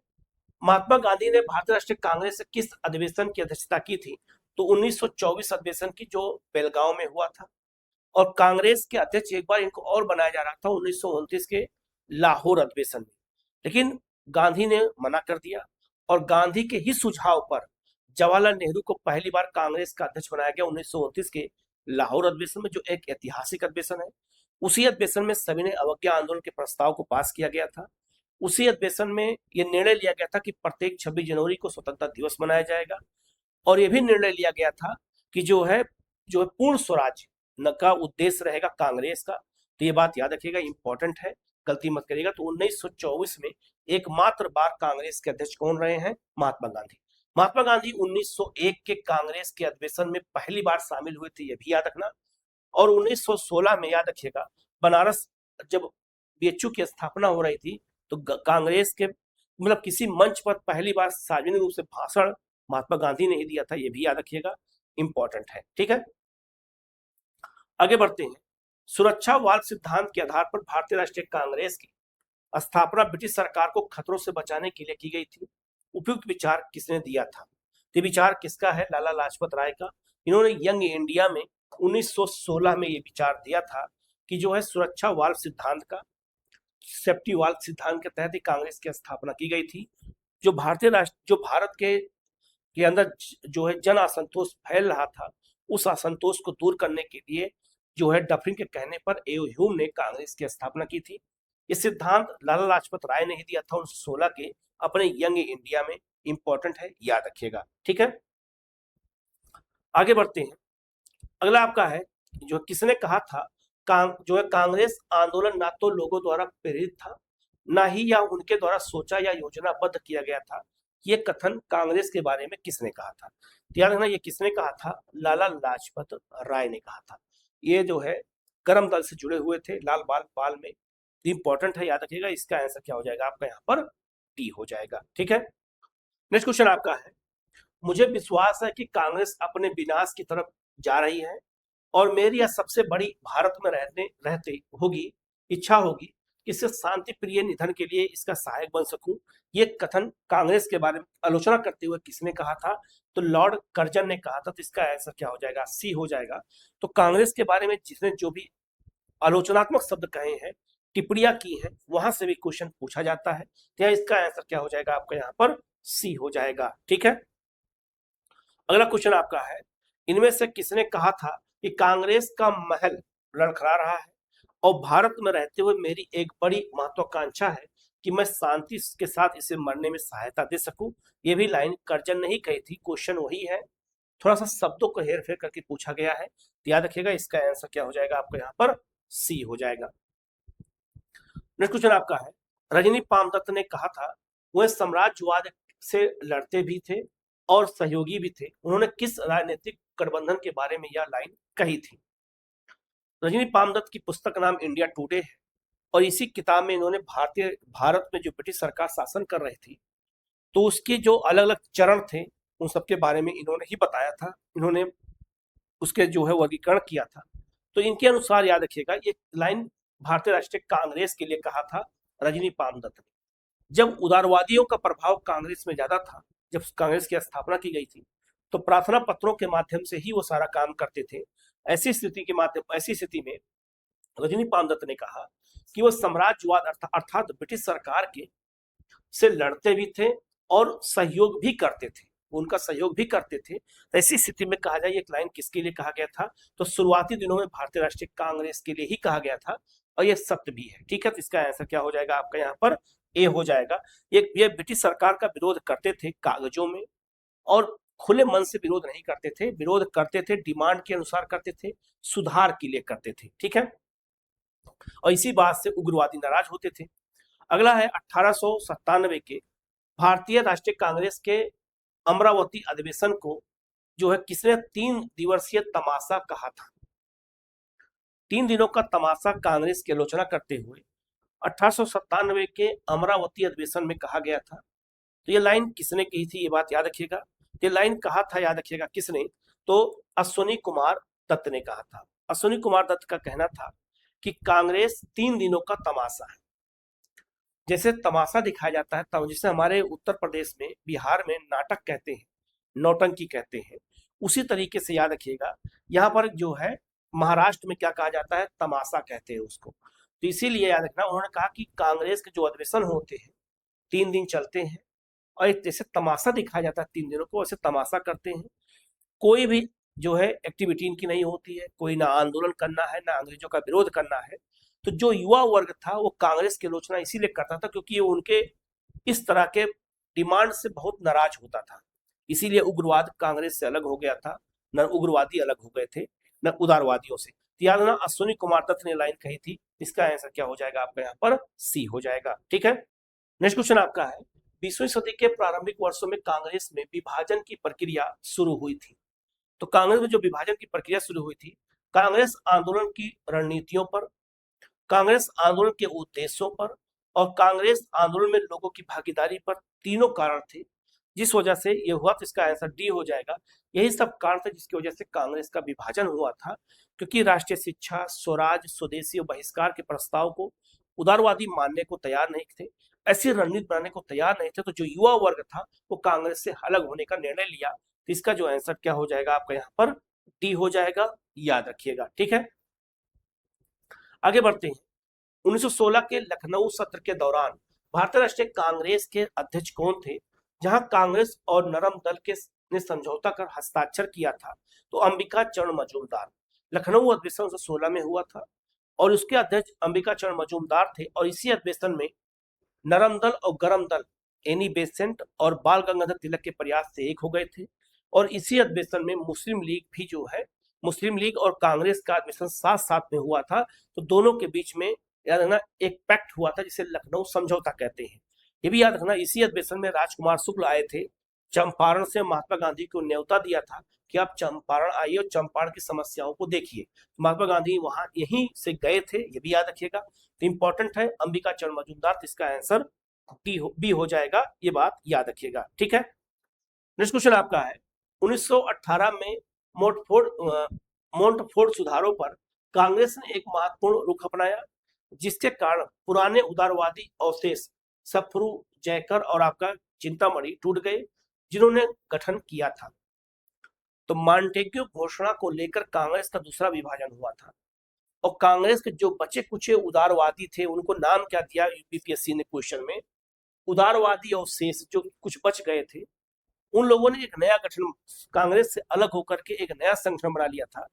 महात्मा गांधी ने भारतीय राष्ट्रीय कांग्रेस से किस अधिवेशन की अध्यक्षता की थी, तो 1924 अधिवेशन की जो बेलगांव में हुआ था, और कांग्रेस के अध्यक्ष एक बार इनको और बनाया जा रहा था 1929 के लाहौर अधिवेशन में, लेकिन गांधी ने मना कर दिया, और गांधी के ही सुझाव पर जवाहरलाल नेहरू को पहली बार कांग्रेस का अध्यक्ष बनाया गया 1929 के लाहौर अधिवेशन में, जो एक ऐतिहासिक अधिवेशन है। उसी अधिवेशन में सभी ने अवज्ञा आंदोलन के प्रस्ताव को पास किया गया था। उसी अधिवेशन में यह निर्णय लिया गया था कि प्रत्येक 26 जनवरी को स्वतंत्रता दिवस मनाया जाएगा, और यह भी निर्णय लिया गया था कि जो है पूर्ण स्वराज का उद्देश्य रहेगा कांग्रेस का। तो ये बात याद रखिएगा, इंपॉर्टेंट है, गलती मत करिएगा। तो 1924 में एकमात्र बार कांग्रेस के अध्यक्ष कौन रहे हैं, महात्मा गांधी। महात्मा गांधी 1901 के कांग्रेस के अधिवेशन में पहली बार शामिल हुए थे, ये भी याद रखना। और 1916 में याद रखिएगा, बनारस जब बीएचयू की स्थापना हो रही थी, तो कांग्रेस के मतलब किसी मंच पर पहली बार सार्वजनिक रूप से भाषण महात्मा गांधी ने ही दिया था, ये भी याद रखिएगा, इंपॉर्टेंट है। ठीक है, आगे बढ़ते हैं, सुरक्षा वाल्व सिद्धांत के आधार पर भारतीय राष्ट्रीय कांग्रेस की स्थापना ब्रिटिश सरकार को खतरों से बचाने के लिए की गई थी। उपयुक्त विचार किसने दिया था, ये विचार किसका है, लाला लाजपत राय का। इन्होंने यंग इंडिया में 1916 में ये विचार दिया था कि जो है सुरक्षा वाल्व सिद्धांत का, सेफ्टी वाल्व सिद्धांत के तहत ही कांग्रेस की स्थापना की गई थी। जो भारत के अंदर जो है जन असंतोष फैल रहा था, उस असंतोष को दूर करने के लिए जो है डफरिन के कहने पर ए ह्यूम ने कांग्रेस की स्थापना की थी। ये सिद्धांत लाला लाजपत राय ने ही दिया था 1916 के अपने यंग इंडिया में, इंपॉर्टेंट है, याद रखिएगा। ठीक है, आगे बढ़ते हैं, अगला आपका है जो किसने कहा था जो है कांग्रेस आंदोलन ना तो लोगों द्वारा प्रेरित था, ना ही यह उनके द्वारा सोचा या योजनाबद्ध किया गया था। ये कथन कांग्रेस के बारे में किसने कहा था? तो याद रखना ये किसने कहा था? लाला लाजपत राय ने कहा था। ये जो है करम दल से जुड़े हुए थे, लाल बाल पाल में। इंपॉर्टेंट है, याद रखिएगा। इसका आंसर क्या हो जाएगा आपका यहाँ पर? टी हो जाएगा। ठीक है, नेक्स्ट क्वेश्चन आपका है, मुझे विश्वास है कि कांग्रेस अपने विनाश की तरफ जा रही है और मेरी यह सबसे बड़ी भारत में रहते होगी इच्छा होगी कि इससे शांति प्रिय निधन के लिए इसका सहायक बन सकूं। ये कथन कांग्रेस के बारे में आलोचना करते हुए किसने कहा था? तो लॉर्ड कर्जन ने कहा था। तो इसका आंसर क्या हो जाएगा? सी हो जाएगा। तो कांग्रेस के बारे में जिसने जो भी आलोचनात्मक शब्द कहे हैं, टिप्पणियां की हैं, वहां से भी क्वेश्चन पूछा जाता है। तो इसका आंसर क्या हो जाएगा आपका यहाँ पर? सी हो जाएगा। ठीक है, अगला क्वेश्चन आपका है, इनमें से किसने कहा था कि कांग्रेस का महल लड़खड़ा रहा है और भारत में रहते हुए मेरी एक बड़ी महत्वाकांक्षा है कि मैं शांति के साथ इसे मरने में सहायता दे सकूं? ये भी लाइन कर्जन ने ही कही थी। क्वेश्चन वही है, थोड़ा सा शब्दों को हेर फेर करके पूछा गया है। तो याद रखिएगा इसका आंसर क्या हो जाएगा आपका यहाँ पर? सी हो जाएगा। नेक्स्ट क्वेश्चन आपका है, रजनी पामदत्त ने कहा था वह साम्राज्यवाद से लड़ते भी थे और सहयोगी भी थे। उन्होंने किस राजनीतिक गठबंधन के बारे में यह लाइन कही थी? रजनी पामदत्त की पुस्तक का नाम इंडिया टुडे है और इसी किताब में इन्होंने भारत में जो ब्रिटिश सरकार शासन कर रही थी, तो उसके जो अलग अलग चरण थे उन सबके बारे में इन्होंने ही बताया था। इन्होंने उसके जो है वर्गीकरण किया था। तो इनके अनुसार याद रखिएगा ये लाइन भारतीय राष्ट्रीय कांग्रेस के लिए कहा था रजनी पामदत्त ने। जब उदारवादियों का प्रभाव कांग्रेस में ज्यादा था, जब कांग्रेस की स्थापना की गई थी, तो प्रार्थना पत्रों के माध्यम से ही वो सारा काम करते थे। ऐसी स्थिति में रजनी पामदत्त ने कहा कि वो साम्राज्यवाद अर्थात ब्रिटिश सरकार के से लड़ते भी थे और सहयोग भी करते थे, उनका सहयोग भी करते थे। ऐसी स्थिति में कहा जाए, एक लाइन किसके लिए कहा गया था? तो शुरुआती दिनों में भारतीय राष्ट्रीय कांग्रेस के लिए ही कहा गया था और यह सत्य भी है। ठीक है, तो इसका आंसर क्या हो जाएगा आपका यहाँ पर? ए हो जाएगा। ये ब्रिटिश सरकार का विरोध करते थे कागजों में और खुले मन से विरोध नहीं करते थे। विरोध करते थे, डिमांड के अनुसार करते थे, सुधार के लिए करते थे। ठीक है, और इसी बात से उग्रवादी नाराज होते थे। अगला है 1897 के भारतीय राष्ट्रीय कांग्रेस के अमरावती अधिवेशन को जो है किसने 3 दिवसीय तमाशा कहा था? 3 दिनों का तमाशा कांग्रेस की आलोचना करते हुए 1897 के अमरावती अधिवेशन में कहा गया था। तो ये लाइन किसने कही थी? ये बात याद रखिएगा। ये लाइन कहा था, याद रखिएगा किसने? तो अश्विनी कुमार दत्त ने कहा था। अश्विनी कुमार दत्त का कहना था कि कांग्रेस 3 दिनों का तमाशा है। जैसे तमाशा दिखाया जाता है, जैसे हमारे उत्तर प्रदेश में, बिहार में नाटक कहते हैं, नौटंकी कहते हैं, उसी तरीके से याद रखिएगा यहाँ पर जो है महाराष्ट्र में क्या कहा जाता है? तमाशा कहते हैं उसको। तो इसीलिए याद रखना, उन्होंने कहा कि कांग्रेस के जो अधिवेशन होते हैं 3 दिन चलते हैं और जैसे तमाशा दिखाया जाता है 3 दिनों को, वैसे तमाशा करते हैं। कोई भी जो है एक्टिविटी इनकी नहीं होती है, कोई ना आंदोलन करना है ना अंग्रेजों का विरोध करना है। तो जो युवा वर्ग था वो कांग्रेस की आलोचना इसीलिए करता था क्योंकि ये उनके इस तरह के डिमांड से बहुत नाराज होता था। इसीलिए उग्रवाद कांग्रेस से अलग हो गया था, न उग्रवादी अलग हो गए थे न उदारवादियों से। तो याद रखना अश्विनी कुमार दत्त ने लाइन कही थी। इसका आंसर क्या हो जाएगा आपका यहाँ पर? सी हो जाएगा। ठीक है, नेक्स्ट क्वेश्चन आपका है, 20वीं सदी के प्रारंभिक वर्षों में कांग्रेस में विभाजन की प्रक्रिया शुरू हुई थी। तो कांग्रेस में जो विभाजन की प्रक्रिया शुरू हुई थी, कांग्रेस आंदोलन की रणनीतियों पर, कांग्रेस आंदोलन के उद्देश्यों पर और कांग्रेस आंदोलन में लोगों की भागीदारी पर, तीनों कारण थे जिस वजह से ये हुआ। तो इसका आंसर डी हो जाएगा। यही सब कारण थे जिसकी वजह से कांग्रेस का विभाजन हुआ था, क्योंकि राष्ट्रीय शिक्षा, स्वराज, स्वदेशी और बहिष्कार के प्रस्ताव को उदारवादी मानने को तैयार नहीं थे, ऐसी रणनीति बनाने को तैयार नहीं थे। तो जो युवा वर्ग था वो कांग्रेस से अलग होने का निर्णय लिया। तो इसका जो आंसर क्या हो जाएगा आपका यहाँ पर? डी हो जाएगा, याद रखिएगा। ठीक है, आगे बढ़ते हैं। 1916 के लखनऊ सत्र के दौरान भारतीय राष्ट्रीय कांग्रेस के अध्यक्ष कौन थे, जहां कांग्रेस और नरम दल के ने समझौता कर हस्ताक्षर किया था? तो अंबिका चरण मजूमदार। लखनऊ अधिवेशन 1916 में हुआ था और उसके अध्यक्ष अंबिका चरण मजूमदार थे और इसी अधिवेशन में नरम दल और गरम दल एनी बेसेंट और बाल गंगाधर तिलक के प्रयास से एक हो गए थे और इसी अधिवेशन में मुस्लिम लीग भी जो है मुस्लिम लीग और कांग्रेस का अधिवेशन साथ साथ में हुआ था, तो दोनों के बीच में याद रखना एक पैक्ट हुआ था जिसे लखनऊ समझौता कहते हैं। ये भी याद रखना, इसी अधिवेशन में राजकुमार शुक्ल आए थे, चंपारण से महात्मा गांधी को न्योता दिया था कि आप चंपारण आइए और चंपारण की समस्याओं को देखिए। महात्मा गांधी वहां यहीं से गए थे, ये भी याद रखिएगा। तो इंपॉर्टेंट है अंबिका चरण मजूमदार, तो इसका आंसर बी हो जाएगा, ये बात याद रखिएगा। ठीक है, नेक्स्ट क्वेश्चन आपका है 1918 में मोंटफोर्ट सुधारों पर कांग्रेस ने एक महत्वपूर्ण रुख अपनाया, जिसके कारण पुराने उदारवादी अवशेष सफरू, जयकर और आपका चिंतामणि टूट गए, जिन्होंने गठन किया था। तो मॉन्टेग्यू घोषणा को लेकर कांग्रेस का दूसरा विभाजन हुआ था, और कांग्रेस के जो बचे कुछ उदारवादी थे उनको नाम क्या दिया यूपीएससी ने क्वेश्चन में, उदारवादी अवशेष जो कुछ बच गए थे, उन लोगों ने एक नया गठन, कांग्रेस से अलग होकर के एक नया संगठन बना लिया था।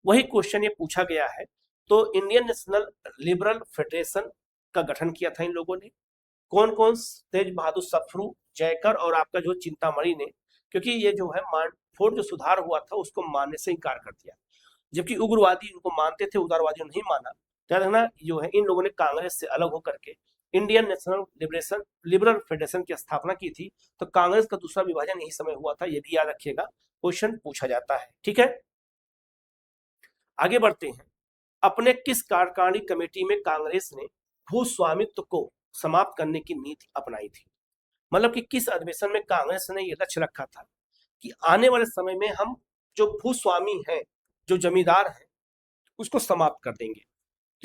वही क्वेश्चन ये पूछा गया है। तो इंडियन नेशनल लिबरल फेडरेशन का गठन किया था इन लोगों ने। कौन कौन? तेज बहादुर सप्रू, जयकर और आपका जो चिंतामणि ने, क्योंकि ये जो है मोंटफोर्ट जो सुधार हुआ था उसको मानने से इनकार कर दिया, जबकि उग्रवादी उनको मानते थे, उदारवादियों ने नहीं माना। याद रखना, जो है इन लोगों ने कांग्रेस से अलग होकर के इंडियन नेशनल लिबरल फेडरेशन की स्थापना की थी। तो कांग्रेस का दूसरा विभाजन यही समय हुआ था, ये भी याद रखिएगा, क्वेश्चन पूछा जाता है। ठीक है, आगे बढ़ते हैं। अपने किस कार्यकारिणी कमेटी में कांग्रेस ने भू स्वामित्व को समाप्त करने की नीति अपनाई थी? मतलब कि किस अधिवेशन में कांग्रेस ने यह लक्ष्य रखा था कि आने वाले समय में हम जो भूस्वामी हैं, जो जमींदार हैं, उसको समाप्त कर देंगे।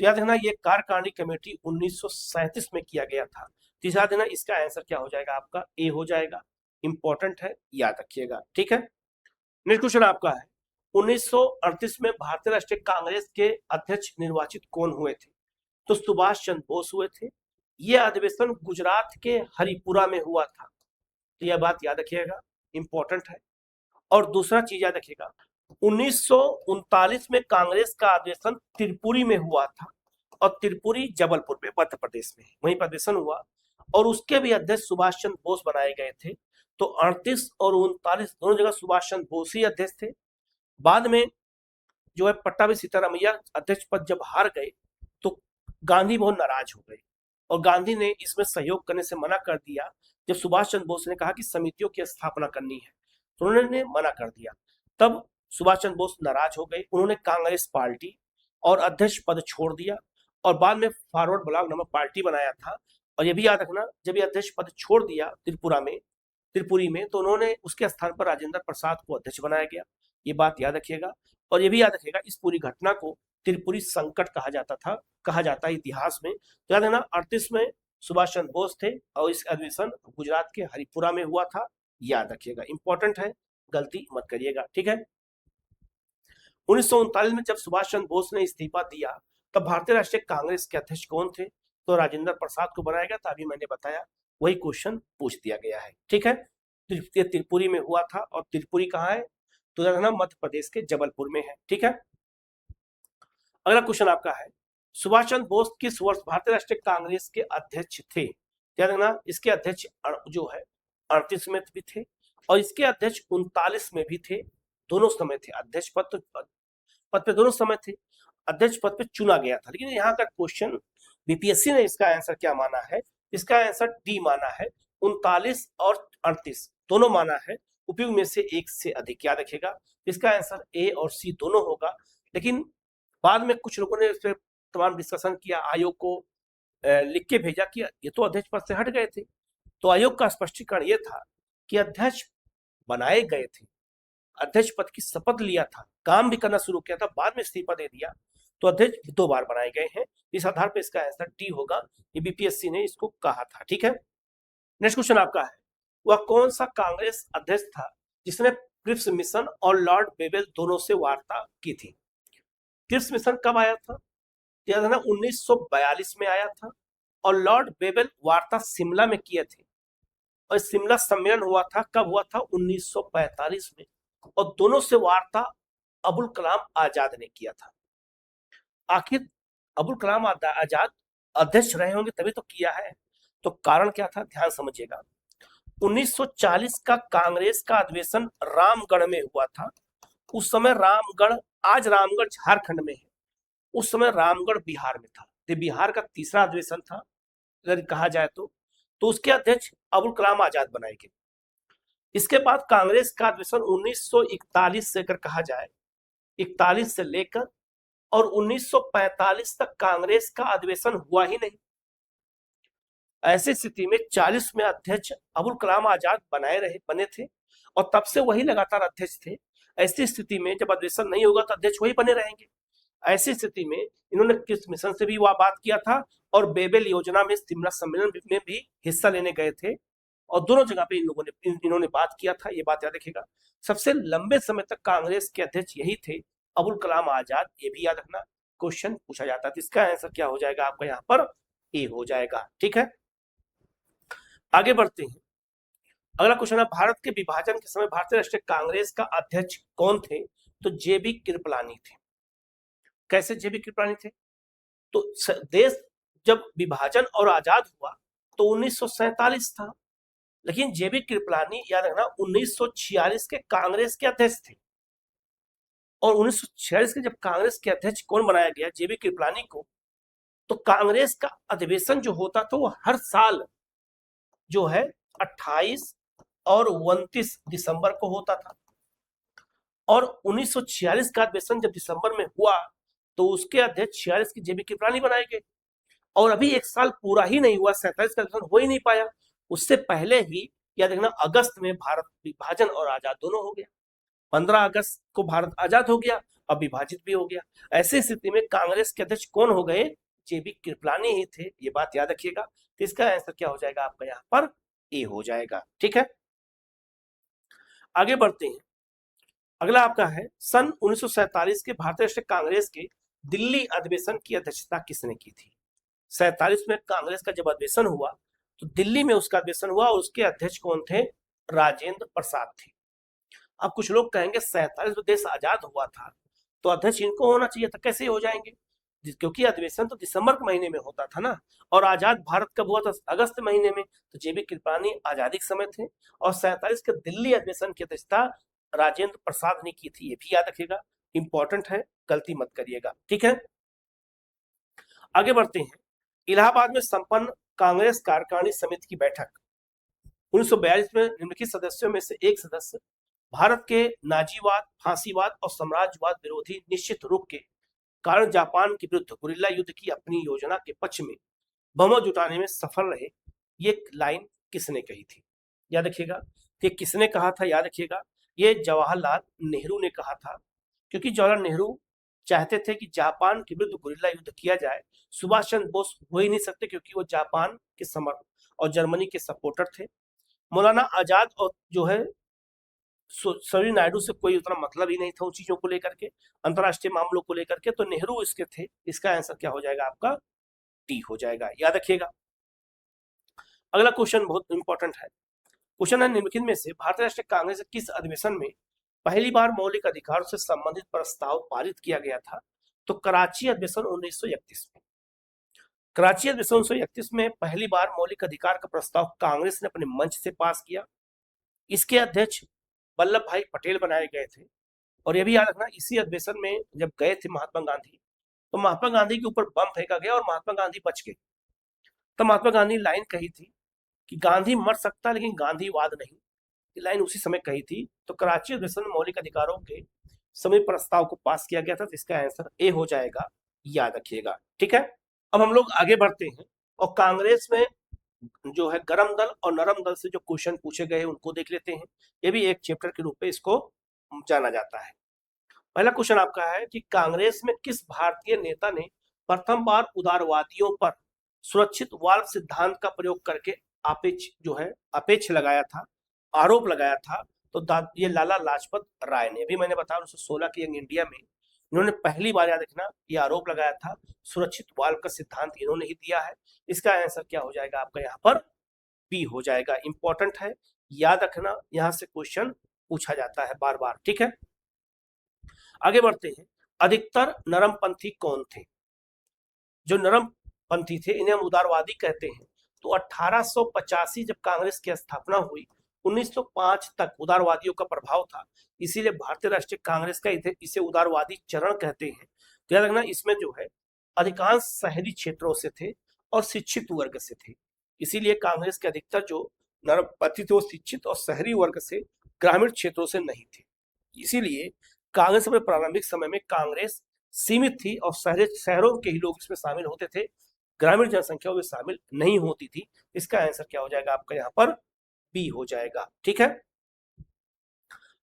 तो याद रखना, ये कार्यकारिणी कमेटी 1937 में किया गया था। तो याद रखना, इसका आंसर क्या हो जाएगा? आपका ए हो जाएगा। इंपॉर्टेंट है, याद रखिएगा। ठीक है, नेक्स्ट क्वेश्चन आपका है 1938 में भारतीय राष्ट्रीय कांग्रेस के अध्यक्ष निर्वाचित कौन हुए थे? तो सुभाष चंद्र बोस हुए थे। यह अधिवेशन गुजरात के हरिपुरा में हुआ था, तो यह बात याद रखिएगा, इंपॉर्टेंट है। और दूसरा चीज याद रखिएगा, 1939 में कांग्रेस का अधिवेशन त्रिपुरी में हुआ था, और त्रिपुरी जबलपुर में मध्य प्रदेश में वहीं पर अधिवेशन हुआ, और उसके भी अध्यक्ष सुभाष चंद्र बोस बनाए गए थे। तो 38 और 39 दोनों जगह सुभाष चंद्र बोस ही अध्यक्ष थे। बाद में जो है पट्टाभी सीतारामैया अध्यक्ष पद जब हार गए तो गांधी बहुत नाराज हो गए, और गांधी ने इसमें सहयोग करने से मना कर दिया। जब सुभाष चंद्र बोस ने कहा कि समितियों की स्थापना करनी है, तो उन्होंने मना कर दिया। तब सुभाष चंद्र बोस नाराज हो गए, उन्होंने कांग्रेस पार्टी और अध्यक्ष पद छोड़ दिया, और बाद में फॉरवर्ड ब्लॉक नामक पार्टी बनाया था। और ये भी याद रखना, जब ये अध्यक्ष पद छोड़ दिया त्रिपुरी में, तो उन्होंने उसके स्थान पर राजेंद्र प्रसाद को अध्यक्ष बनाया गया। ये बात याद रखिएगा। और ये भी याद रखिएगा, इस पूरी घटना को त्रिपुरी संकट कहा जाता है इतिहास में। तो याद रखना, 38 में सुभाष चंद्र बोस थे, और इस अधिवेशन गुजरात के हरिपुरा में हुआ था, याद रखिएगा, इंपॉर्टेंट है, गलती मत करिएगा। ठीक है, 1939 में जब सुभाष चंद्र बोस ने इस्तीफा दिया, तब भारतीय राष्ट्रीय कांग्रेस के अध्यक्ष कौन थे? तो राजेंद्र प्रसाद को बनाया गया था। अभी मैंने बताया, वही क्वेश्चन पूछ दिया गया है। ठीक है, त्रिपुरी में हुआ था, और त्रिपुरी कहाँ है? तो याद रखना, मध्य प्रदेश के जबलपुर में है। ठीक है, अगला क्वेश्चन आपका है, सुभाष चंद्र बोस किस वर्ष भारतीय राष्ट्रीय कांग्रेस के अध्यक्ष थे? याद रखना, इसके अध्यक्ष जो है 38 में भी थे, और इसके अध्यक्ष 39 में भी थे। दोनों समय थे, अध्यक्ष पद पे दोनों समय थे, अध्यक्ष पद पे चुना गया था। लेकिन यहाँ का क्वेश्चन बीपीएससी ने इसका आंसर क्या माना है? इसका आंसर डी माना है। 39 और 38 दोनों माना है, उपयुक्त में से एक से अधिक। याद रखिएगा, इसका आंसर ए और सी दोनों होगा। लेकिन बाद में कुछ लोगों ने इस पर तमाम डिस्कशन किया, आयोग को लिख के भेजा कि ये तो अध्यक्ष पद से हट गए थे। तो आयोग का स्पष्टीकरण ये था कि अध्यक्ष बनाए गए थे, अध्यक्ष पद की शपथ लिया था, काम भी करना शुरू किया था, बाद में इस्तीफा दे दिया, तो अध्यक्ष 2 बार बनाए गए हैं। इस आधार पर इसका आंसर डी होगा, ये बीपीएससी ने इसको कहा था। ठीक है, नेक्स्ट क्वेश्चन आपका है, वह कौन सा कांग्रेस अध्यक्ष था जिसने क्रिप्स मिशन और लॉर्ड बेवेल दोनों से वार्ता की थी? क्रिप्स मिशन कब आया था? याद है ना, 1942 में आया था, और लॉर्ड बेवेल वार्ता शिमला में किए थे, और शिमला सम्मेलन हुआ था, कब हुआ था? 1945 में, और दोनों से वार्ता अबुल कलाम आजाद ने किया था। आखिर अबुल कलाम आजाद अध्यक्ष रहे होंगे तभी तो किया है, तो कारण क्या था? ध्यान समझिएगा, 1940 का कांग्रेस का अधिवेशन रामगढ़ में हुआ था। उस समय रामगढ़ आज रामगढ़ झारखंड में है, उस समय रामगढ़ बिहार में था। ये बिहार का तीसरा अधिवेशन था अगर कहा जाए तो उसके अध्यक्ष अबुल कलाम आजाद बनाए गए। इसके बाद कांग्रेस का अधिवेशन 1941 से अगर कहा जाए, 41 से लेकर और 1945 तक कांग्रेस का अधिवेशन हुआ ही नहीं। ऐसी स्थिति में 40 में अध्यक्ष अबुल कलाम आजाद बने थे और तब से वही लगातार अध्यक्ष थे। ऐसी स्थिति में जब अधिवेशन नहीं होगा तो अध्यक्ष वही बने रहेंगे। ऐसी स्थिति में इन्होंने किस मिशन से भी वह बात किया था और बेबेल योजना में शिमला सम्मेलन में भी हिस्सा लेने गए थे और दोनों जगह पे इन्होंने बात किया था। ये बात याद रखिएगा। सबसे लंबे समय तक कांग्रेस के अध्यक्ष यही थे, अबुल कलाम आजाद। ये भी याद रखना, क्वेश्चन पूछा जाता है। तो इसका आंसर क्या हो जाएगा आपका यहाँ पर? ए हो जाएगा। ठीक है, आगे बढ़ते हैं। अगला क्वेश्चन है, भारत के विभाजन के समय भारतीय राष्ट्रीय कांग्रेस का अध्यक्ष कौन थे? तो जेबी कृपलानी थे। कैसे जेबी कृपलानी थे? तो देश जब विभाजन और आजाद हुआ तो 1947 था, लेकिन जेबी कृपलानी याद रखना 1946 के कांग्रेस के अध्यक्ष थे। और 1946 के जब कांग्रेस के अध्यक्ष कौन बनाया गया? जेबी कृपलानी को। तो कांग्रेस का अधिवेशन जो होता था वो हर साल जो है 28 और 29 दिसंबर को होता था। और 1946 का अधिवेशन जब दिसंबर में हुआ तो उसके अध्यक्ष 46 की जेबी कृपलानी बनाए गए। और अभी एक साल पूरा ही नहीं हुआ, 47 का अधिवेशन हो ही नहीं पाया। उससे पहले ही याद रखना अगस्त में भारत विभाजन और आजाद दोनों हो गया। 15 अगस्त को भारत आजाद हो गया, अब विभाजित भी हो गया। ऐसी स्थिति में कांग्रेस के अध्यक्ष कौन हो गए? जेबी कृपलानी ही थे। ये बात याद रखिएगा। तो इसका आंसर क्या हो जाएगा आपका यहाँ पर? ए हो जाएगा। ठीक है, आगे बढ़ते हैं। अगला आपका है, सन 1947 के भारतीय राष्ट्रीय कांग्रेस के दिल्ली अधिवेशन की अध्यक्षता किसने की थी? 47 में कांग्रेस का जब अधिवेशन हुआ तो दिल्ली में उसका अधिवेशन हुआ और उसके अध्यक्ष कौन थे? राजेंद्र प्रसाद थे। अब कुछ लोग कहेंगे 47 में देश आजाद हुआ था तो अध्यक्ष इनको होना चाहिए था, कैसे हो जाएंगे? क्योंकि अधिवेशन तो दिसंबर के महीने में होता था ना, और आजाद भारत कब हुआ था? अगस्त महीने में। तो जेबी कृपलानी आजादी के समय थे और 47 के दिल्ली अधिवेशन की अध्यक्षता राजेंद्र प्रसाद ने की थी। ये भी याद रखिएगा, इंपॉर्टेंट है, गलती मत करिएगा। ठीक है, आगे बढ़ते हैं। इलाहाबाद में संपन्न कांग्रेस कार्यकारिणी समिति की बैठक 1942 में निम्नलिखित सदस्यों में से एक सदस्य भारत के नाजीवाद, फांसीवाद और साम्राज्यवाद विरोधी निश्चित रुख के कारण जापान के विरुद्ध गुरिल्ला युद्ध की अपनी योजना के पक्ष में बहुमत जुटाने में सफल रहे। ये लाइन किसने कही थी? याद रखिएगा, ये किसने कहा था? याद रखिएगा, ये जवाहरलाल नेहरू ने कहा था। क्योंकि जवाहरलाल नेहरू चाहते थे कि जापान के विरुद्ध गुरिल्ला युद्ध किया जाए। सुभाष चंद्र बोस हो ही नहीं सकते क्योंकि वो जापान के समर्थक और जर्मनी के सपोर्टर थे। मौलाना आजाद और जो है सरोजिनी नायडू से कोई उतना मतलब ही नहीं था उन चीजों को लेकर के, अंतरराष्ट्रीय मामलों को लेकर के। तो नेहरू इसके थे। इसका आंसर क्या हो जाएगा आपका? डी हो जाएगा। याद रखिएगा। अगला क्वेश्चन बहुत इंपॉर्टेंट है। क्वेश्चन है, निम्नलिखित में से भारतीय राष्ट्रीय कांग्रेस के किस अधिवेशन में पहली बार मौलिक अधिकारों से संबंधित प्रस्ताव पारित किया गया था? तो कराची अधिवेशन 1931 में। कराची अधिवेशन 1931 में पहली बार मौलिक अधिकार का प्रस्ताव कांग्रेस ने अपने मंच से पास किया। इसके अध्यक्ष वल्लभ भाई पटेल बनाए गए थे। और यह भी याद रखना, इसी अधिवेशन में जब गए थे महात्मा गांधी तो महात्मा गांधी के ऊपर बम फेंका गया और महात्मा गांधी बच गए। तो महात्मा गांधी लाइन कही थी कि गांधी मर सकता लेकिन गांधीवाद नहीं। ये लाइन उसी समय कही थी। तो कराची अधिवेशन में मौलिक अधिकारों के समय प्रस्ताव को पास किया गया था। तो इसका आंसर ए हो जाएगा। याद रखिएगा। ठीक है, अब हम लोग आगे बढ़ते हैं और कांग्रेस में जो है गरम दल और नरम दल से जो क्वेश्चन पूछे गए उनको देख लेते हैं। ये भी एक चैप्टर के रूप में इसको जाना जाता है। पहला क्वेश्चन आपका है कि कांग्रेस में किस भारतीय नेता ने प्रथम बार उदारवादियों पर सुरक्षित वाल्व सिद्धांत का प्रयोग करके आपेक्ष लगाया था, आरोप लगाया था? तो ये लाला लाजपत राय ने। भी मैंने बताया 1916 की यंग इंडिया में इन्होंने पहली बार, याद रखना, ये आरोप लगाया था। सुरक्षित वाल्व का सिद्धांत इन्होंने ही दिया है। इसका आंसर क्या हो जाएगा आपका यहाँ पर? बी हो जाएगा। इंपॉर्टेंट है, याद रखना, यहां से क्वेश्चन पूछा जाता है बार बार। ठीक है, आगे बढ़ते हैं। अधिकतर नरमपंथी कौन थे? जो नरमपंथी थे इन्हें हम उदारवादी कहते हैं। तो 1885 जब कांग्रेस की स्थापना हुई 1905 तक उदारवादियों का प्रभाव था, इसीलिए भारतीय राष्ट्रीय कांग्रेस का इसे उदारवादी चरण कहते हैं। तो याद रखना, इसमें जो है अधिकांश शहरी क्षेत्रों से थे और शिक्षित वर्ग से थे, इसीलिए कांग्रेस के अधिकतर जो नरपति थे वो शिक्षित और शहरी वर्ग से, ग्रामीण क्षेत्रों से नहीं थे। इसीलिए कांग्रेस में प्रारंभिक समय में कांग्रेस सीमित थी और शहरों के ही लोग इसमें शामिल होते थे, ग्रामीण जनसंख्या में शामिल नहीं होती थी। इसका आंसर क्या हो जाएगा आपका यहाँ पर? बी हो जाएगा। ठीक है,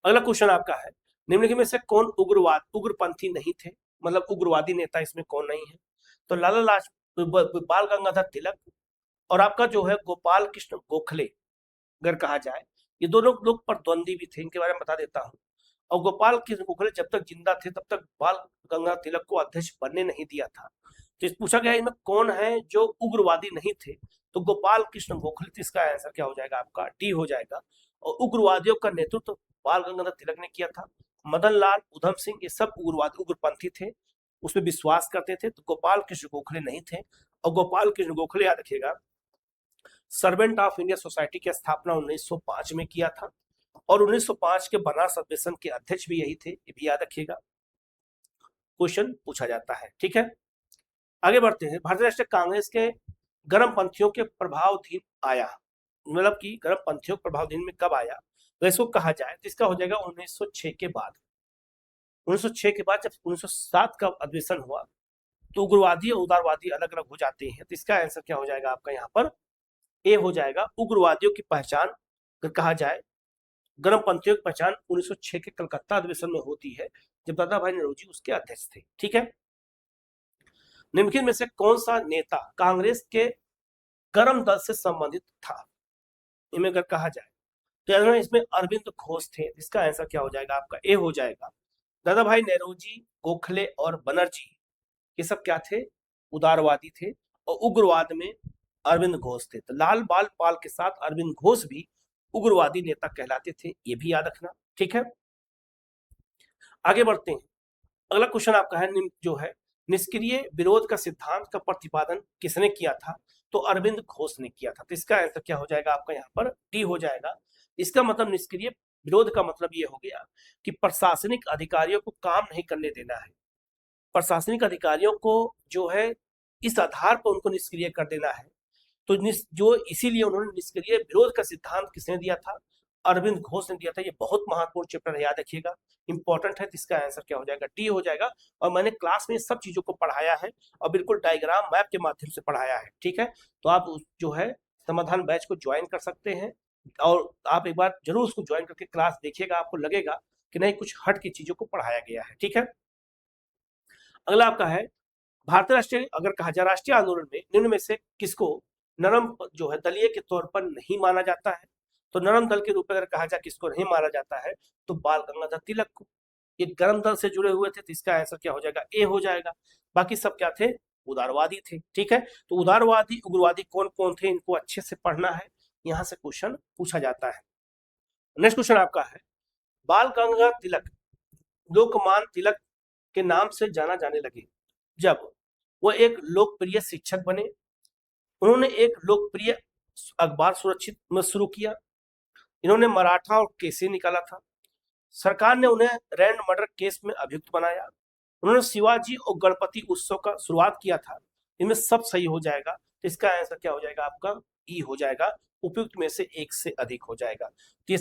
अगला क्वेश्चन आपका है, निम्नलिखित में से कौन उग्रपंथी नहीं थे, मतलब उग्रवादी नेता इसमें कौन नहीं है? तो लाला लाजपत, बाल गंगाधर तिलक और आपका जो है गोपाल कृष्ण गोखले अगर कहा जाए, ये दोनों लोग प्रतिद्वंदी भी थे, इनके बारे में बता देता हूँ। और गोपाल कृष्ण गोखले जब तक जिंदा थे तब तक बाल गंगाधर तिलक को अध्यक्ष बनने नहीं दिया था। तो पूछा गया इनमें कौन है जो उग्रवादी नहीं थे, तो गोपाल कृष्ण गोखले। तो इसका आंसर क्या हो जाएगा आपका? डी हो जाएगा। और उग्रवादियों का नेतृत्व बाल गंगाधर तिलक ने किया था। मदन लाल, उधम सिंह, ये सब उग्रपंथी थे, उसमें विश्वास करते थे। तो गोपाल कृष्ण गोखले नहीं थे। और गोपाल कृष्ण गोखले याद रखिएगा सर्वेंट ऑफ इंडिया सोसाइटी की स्थापना 1905 में किया था और 1905 के बनारस अधिवेशन के अध्यक्ष भी यही थे, ये भी याद रखिएगा, क्वेश्चन पूछा जाता है। ठीक है, आगे बढ़ते हैं। भारतीय राष्ट्रीय कांग्रेस के गर्मपंथियों के प्रभावधीन आया, मतलब कि गर्मपंथियों के प्रभावधीन में कब आया? तो इसको कहा जाए तो इसका हो जाएगा 1906 के बाद। 1906 के बाद जब 1907 का अधिवेशन हुआ तो उग्रवादी और उदारवादी अलग अलग हो जाते हैं। तो इसका आंसर क्या हो जाएगा आपका यहाँ पर? ए हो जाएगा। उग्रवादियों की पहचान अगर कहा जाए, गर्मपंथियों की पहचान 1906 के कलकत्ता अधिवेशन में होती है जब दादा भाई नौरोजी उसके अध्यक्ष थे। ठीक है, निम्नलिखित में से कौन सा नेता कांग्रेस के गर्म दल से संबंधित था? इनमें अगर कहा जाए तो इसमें अरविंद घोष थे। इसका आंसर क्या हो जाएगा आपका? ए हो जाएगा। दादा भाई नौरोजी, गोखले और बनर्जी ये सब क्या थे? उदारवादी थे। और उग्रवाद में अरविंद घोष थे। तो लाल बाल पाल के साथ अरविंद घोष भी उग्रवादी नेता कहलाते थे, ये भी याद रखना। ठीक है, आगे बढ़ते हैं। अगला क्वेश्चन आपका है जो है निष्क्रिय विरोध का सिद्धांत का प्रतिपादन किसने किया था? तो अरविंद घोष ने किया था। तो इसका आंसर क्या हो जाएगा आपका यहाँ पर? डी हो जाएगा। इसका मतलब निष्क्रिय विरोध का मतलब ये हो गया कि प्रशासनिक अधिकारियों को काम नहीं करने देना है, प्रशासनिक अधिकारियों को जो है इस आधार पर उनको निष्क्रिय कर देना है। तो जो इसीलिए उन्होंने निष्क्रिय विरोध का सिद्धांत किसने दिया था? अरविंद घोष ने दिया था। ये बहुत महत्वपूर्ण चैप्टर है, याद रखिएगा, इंपॉर्टेंट है। तो इसका आंसर क्या हो जाएगा? डी हो जाएगा। और मैंने क्लास में सब चीजों को पढ़ाया है और बिल्कुल डायग्राम मैप के माध्यम से पढ़ाया है। ठीक है, तो आप जो है समाधान बैच को ज्वाइन कर सकते हैं और आप एक बार जरूर उसको ज्वाइन करके क्लास देखिएगा, आपको लगेगा कि नहीं कुछ हट की चीजों को पढ़ाया गया है। ठीक है, अगला आपका है भारतीय राष्ट्रीय, अगर कहा जाए राष्ट्रीय आंदोलन में निम्न में से किसको नरम जो है दलीय के तौर पर नहीं माना जाता है? तो नरम दल के रूप में अगर कहा जाए किसको नहीं माना जाता है, तो बाल गंगाधर तिलक को। ये गर्म दल से जुड़े हुए थे, तो इसका आंसर क्या हो जाएगा? ए हो जाएगा। बाकी सब क्या थे? उदारवादी थे। ठीक है, तो उदारवादी उग्रवादी कौन कौन थे, इनको अच्छे से पढ़ना है, यहाँ से क्वेश्चन पूछा जाता है। नेक्स्ट क्वेश्चन आपका है, बाल गंगाधर तिलक लोकमान तिलक के नाम से जाना जाने लगे जब वो एक लोकप्रिय शिक्षक बने। उन्होंने एक लोकप्रिय अखबार सुरक्षित में शुरू किया। इन्होंने मराठा और केसी निकाला था। सरकार ने उन्हें रैंड मर्डर केस में अभियुक्त बनाया। उन्होंने शिवाजी और गणपति उत्सव का शुरुआत किया था। इनमें सब सही हो जाएगा। तो इसका आंसर क्या हो जाएगा आपका? ई हो जाएगा। उपयुक्त में से एक से अधिक हो जाएगा। तो ये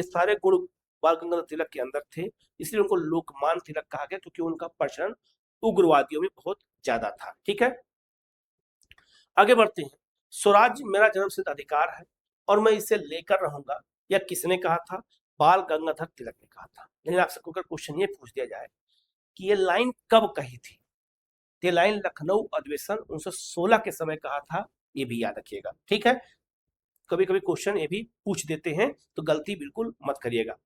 सारे गुण बाल गंगाधर तिलक के अंदर थे, इसलिए उनको लोकमान तिलक कहा गया, क्योंकि उनका प्रचलन उग्रवादियों में बहुत ज्यादा था। ठीक है, आगे बढ़ते हैं। स्वराज मेरा जन्मसिद्ध अधिकार है और मैं इसे लेकर रहूंगा, यह किसने कहा था? बाल गंगाधर तिलक ने कहा था। लेकिन आपसे क्वेश्चन ये पूछ दिया जाए कि ये लाइन कब कही थी? ये लाइन लखनऊ अधिवेशन 1916 के समय कहा था, ये भी याद रखिएगा। ठीक है, कभी कभी क्वेश्चन ये भी पूछ देते हैं, तो गलती बिल्कुल मत करिएगा।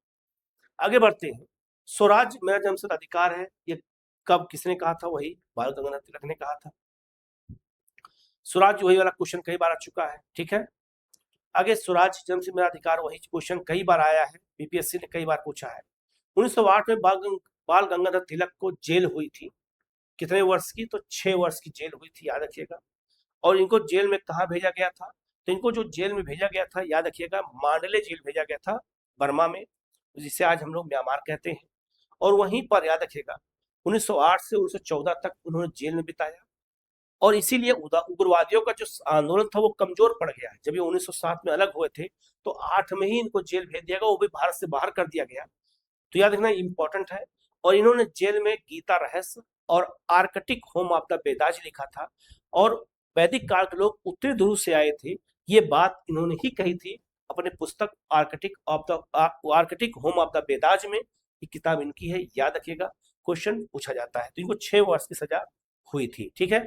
आगे बढ़ते हैं। स्वराज मेरा जन्मसिद्ध अधिकार है, ये कब किसने कहा था? वही बाल गंगाधर तिलक ने कहा था। स्वराज वही वाला क्वेश्चन कई बार आ चुका है। ठीक है, आगे स्वराज जन्मसिद्ध मेरा अधिकार, वही क्वेश्चन कई बार आया है, बीपीएससी ने कई बार पूछा है। 1908 में बाल गंगाधर तिलक को जेल हुई थी। कितने वर्ष की? तो 6 वर्ष की जेल हुई थी, याद रखिएगा। और इनको जेल में कहाँ भेजा गया था? तो इनको जो जेल में भेजा गया था, याद रखिएगा, मांडले जेल भेजा गया था बर्मा में, जिसे आज हम लोग म्यांमार कहते हैं। और वहीं पर याद रखिएगा 1908 से 1914 तक उन्होंने जेल में बिताया। और इसीलिए उग्रवादियों का जो आंदोलन था वो कमजोर पड़ गया। जब ये 1907 में अलग हुए थे तो 8 में ही इनको जेल भेज दिया गया, वो भी भारत से बाहर कर दिया गया। तो याद रखना इंपॉर्टेंट है। और इन्होंने जेल में गीता रहस्य और आर्कटिक होम ऑफ द बेदाज लिखा था। और वैदिक काल के लोग उत्तरी ध्रुव से आए थे, ये बात इन्होंने ही कही थी अपने पुस्तक आर्कटिक होम ऑफ द बेदाज में। ये किताब इनकी है, याद रखिएगा, क्वेश्चन पूछा जाता है। तो इनको 6 वर्ष की सजा हुई थी। ठीक है।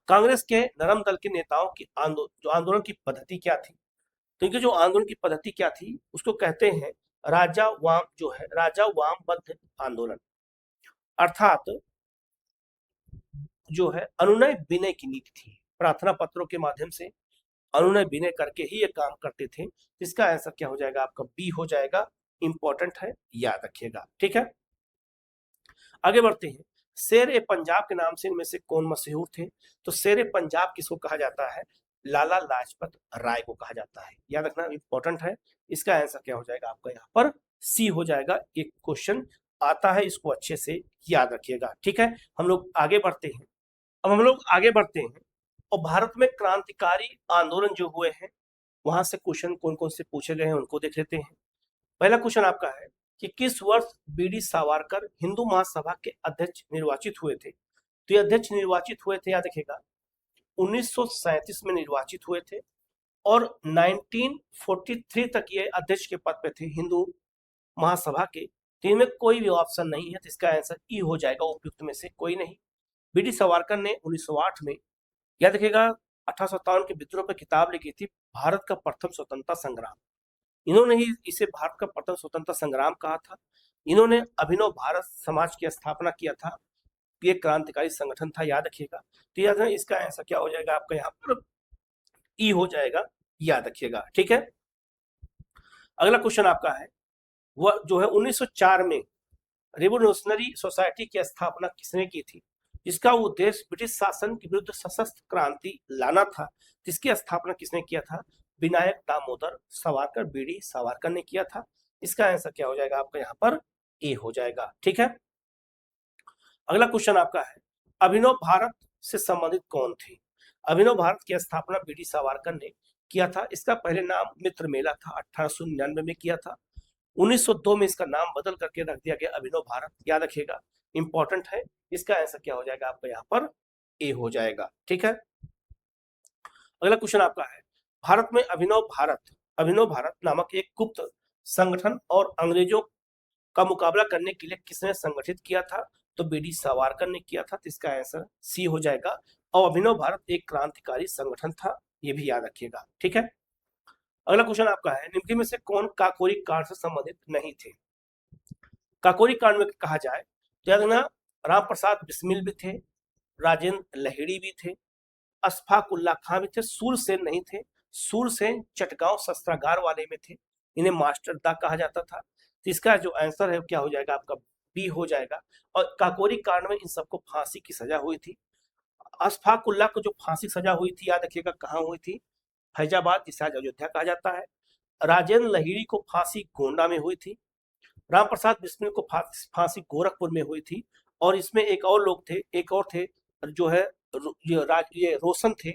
कांग्रेस के नरम दल के नेताओं की आंदोलन की पद्धति क्या थी? तो इनके जो आंदोलन की पद्धति क्या थी उसको कहते हैं राजा वामबद्ध आंदोलन। अर्थात जो है अनुनय विनय की नीति थी। प्रार्थना पत्रों के माध्यम से अनुनय विनय करके ही ये काम करते थे। इसका आंसर क्या हो जाएगा आपका? बी हो जाएगा। इंपॉर्टेंट है, याद रखिएगा। ठीक है, आगे बढ़ते हैं। शेर ए पंजाब के नाम से इनमें से कौन मशहूर थे? तो शेर ए पंजाब किसको कहा जाता है? लाला लाजपत राय को कहा जाता है। याद रखना इंपॉर्टेंट है। इसका आंसर क्या हो जाएगा आपका? यहाँ पर सी हो जाएगा। एक क्वेश्चन आता है, इसको अच्छे से याद रखिएगा। ठीक है, हम लोग आगे बढ़ते हैं। अब हम लोग आगे बढ़ते हैं और भारत में क्रांतिकारी आंदोलन जो हुए हैं वहां से क्वेश्चन कौन कौन से पूछे गए हैं उनको देख लेते हैं। पहला क्वेश्चन आपका है कि किस वर्ष बीडी सावरकर हिंदू महासभा के अध्यक्ष निर्वाचित हुए थे? तो ये अध्यक्ष निर्वाचित हुए थे, याद रखिएगा, 1937 में निर्वाचित हुए थे और 1943 तक ये अध्यक्ष के पद पे थे हिंदू महासभा के। तो इनमें कोई भी ऑप्शन नहीं है, तो इसका आंसर ई हो जाएगा, उपयुक्त में से कोई नहीं। बीडी सावरकर ने 1908 में, याद रखिएगा, 1857 के विद्रोह पर किताब लिखी थी, भारत का प्रथम स्वतंत्रता संग्राम। इन्होंने ही इसे भारत का प्रथम स्वतंत्रता संग्राम कहा था। इन्होंने अभिनव भारत समाज की स्थापना किया था। ये क्रांतिकारी संगठन था, याद रखिएगा। तो याद है, इसका आंसर क्या हो जाएगा आपका? यहाँ पर ई हो जाएगा, याद रखिएगा। ठीक है, अगला क्वेश्चन आपका है वह जो है 1904 में रिवोल्यूशनरी सोसाइटी की स्थापना किसने की थी? इसका उद्देश्य ब्रिटिश शासन के विरुद्ध सशस्त्र क्रांति लाना था। जिसकी स्थापना किसने किया था? विनायक दामोदर सावरकर, बीडी सावरकर ने किया था। इसका आंसर क्या हो जाएगा आपका? यहाँ पर ए हो जाएगा। ठीक है, अगला क्वेश्चन आपका है अभिनव भारत से संबंधित कौन थे? अभिनव भारत की स्थापना बीडी सावरकर ने किया था। इसका पहले नाम मित्र मेला था, 1899 में किया था। 1902 में इसका नाम बदल करके रख दिया गया अभिनव भारत, याद रखिएगा, इंपॉर्टेंट है। इसका आंसर क्या हो जाएगा आपका? यहाँ पर ए हो जाएगा। ठीक है, अगला क्वेश्चन आपका है भारत में अभिनव भारत नामक एक गुप्त संगठन और अंग्रेजों का मुकाबला करने के लिए किसने संगठित किया था? तो बीडी सावरकर ने किया था। तो इसका आंसर सी हो जाएगा। और अभिनव भारत एक क्रांतिकारी संगठन था, ये भी याद रखिएगा। ठीक है, अगला क्वेश्चन आपका है निम्न में से कौन काकोरी कांड से संबंधित नहीं थे? काकोरी कांड में कहा जाए तो याद रखना, राम प्रसाद बिस्मिल भी थे, राजेंद्र लहेड़ी भी थे, अशफाक उल्ला खां भी थे, सूरसेन नहीं थे। सूरसेन चटगांव शस्त्रागार वाले में थे, इन्हें मास्टर दा कहा जाता था। तो इसका जो आंसर है क्या हो जाएगा आपका? बी हो जाएगा। और काकोरी कांड में इन सबको फांसी की सजा हुई थी। अशफाक उल्ला को जो फांसी सजा हुई थी, याद रखिएगा, कहाँ हुई थी? फैजाबाद, जिसे आज अयोध्या कहा जाता है। राजेंद्र लहिड़ी को फांसी गोंडा में हुई थी। राम प्रसाद बिस्मिल को फांसी गोरखपुर में हुई थी। और इसमें एक और थे जो है ये रोशन थे,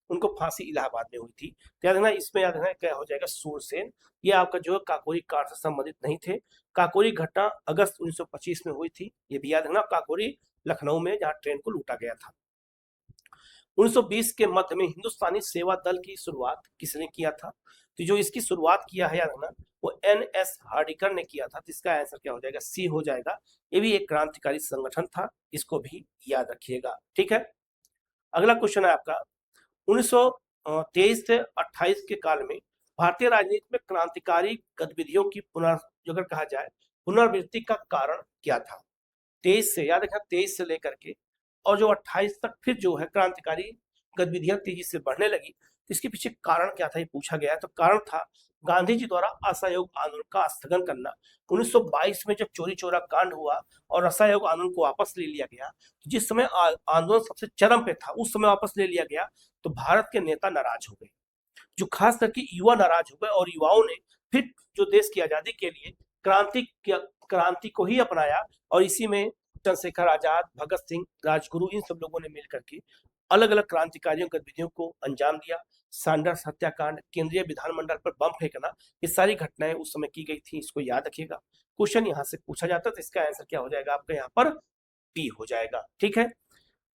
उनको फांसी इलाहाबाद में हुई थी। तो याद रखना, इसमें याद रखना क्या हो जाएगा? सूरसेन। ये आपका जो है काकोरी कांड से संबंधित नहीं थे। काकोरी घटना अगस्त 1925 में हुई थी, ये भी याद रखना। काकोरी लखनऊ में, जहाँ ट्रेन को लूटा गया था। 1920 के मध्य में हिंदुस्तानी सेवा दल की शुरुआत किसने किया था? तो जो इसकी शुरुआत किया है, याद रखना, वो एन.एस. हार्डिकर ने किया था। तो इसका आंसर क्या हो जाएगा? सी हो जाएगा। ये भी एक क्रांतिकारी संगठन था, इसको भी याद रखिएगा। ठीक है, अगला क्वेश्चन है आपका 1923 से 28 के काल में भारतीय राजनीति में क्रांतिकारी गतिविधियों की अगर कहा जाए पुनर्वृत्ति का कारण क्या था? 23 से, याद रखना, 23 से लेकर के और जो 28 तक फिर जो है क्रांतिकारी गतिविधियां तेजी से बढ़ने लगी। तो इसके पीछे कारण क्या था, ये पूछा गया है। तो कारण था गांधी जी द्वारा असहयोग आंदोलन का स्थगन करना। 1922 में जब चोरी चोरा कांड हुआ और असहयोग आंदोलन को वापस ले लिया गया, जिस समय आंदोलन सबसे चरम पे था उस समय वापस ले लिया गया, तो भारत के नेता नाराज हो गए, जो खास करके युवा नाराज हो गए और युवाओं ने फिर जो देश की आजादी के लिए क्रांति को ही अपनाया। और इसी में चंद्रशेखर आजाद, भगत सिंह, राजगुरु, इन सब लोगों ने मिलकर के अलग अलग क्रांतिकारियों गतिविधियों को अंजाम दिया। सैंडर्स हत्याकांड, केंद्रीय विधानमंडल पर बम फेंकना, ये सारी घटनाएं उस समय की गई थी, इसको याद रखिएगा। क्वेश्चन यहाँ से पूछा जाता है, तो इसका आंसर क्या हो जाएगा आपका यहाँ पर? बी हो जाएगा। ठीक है,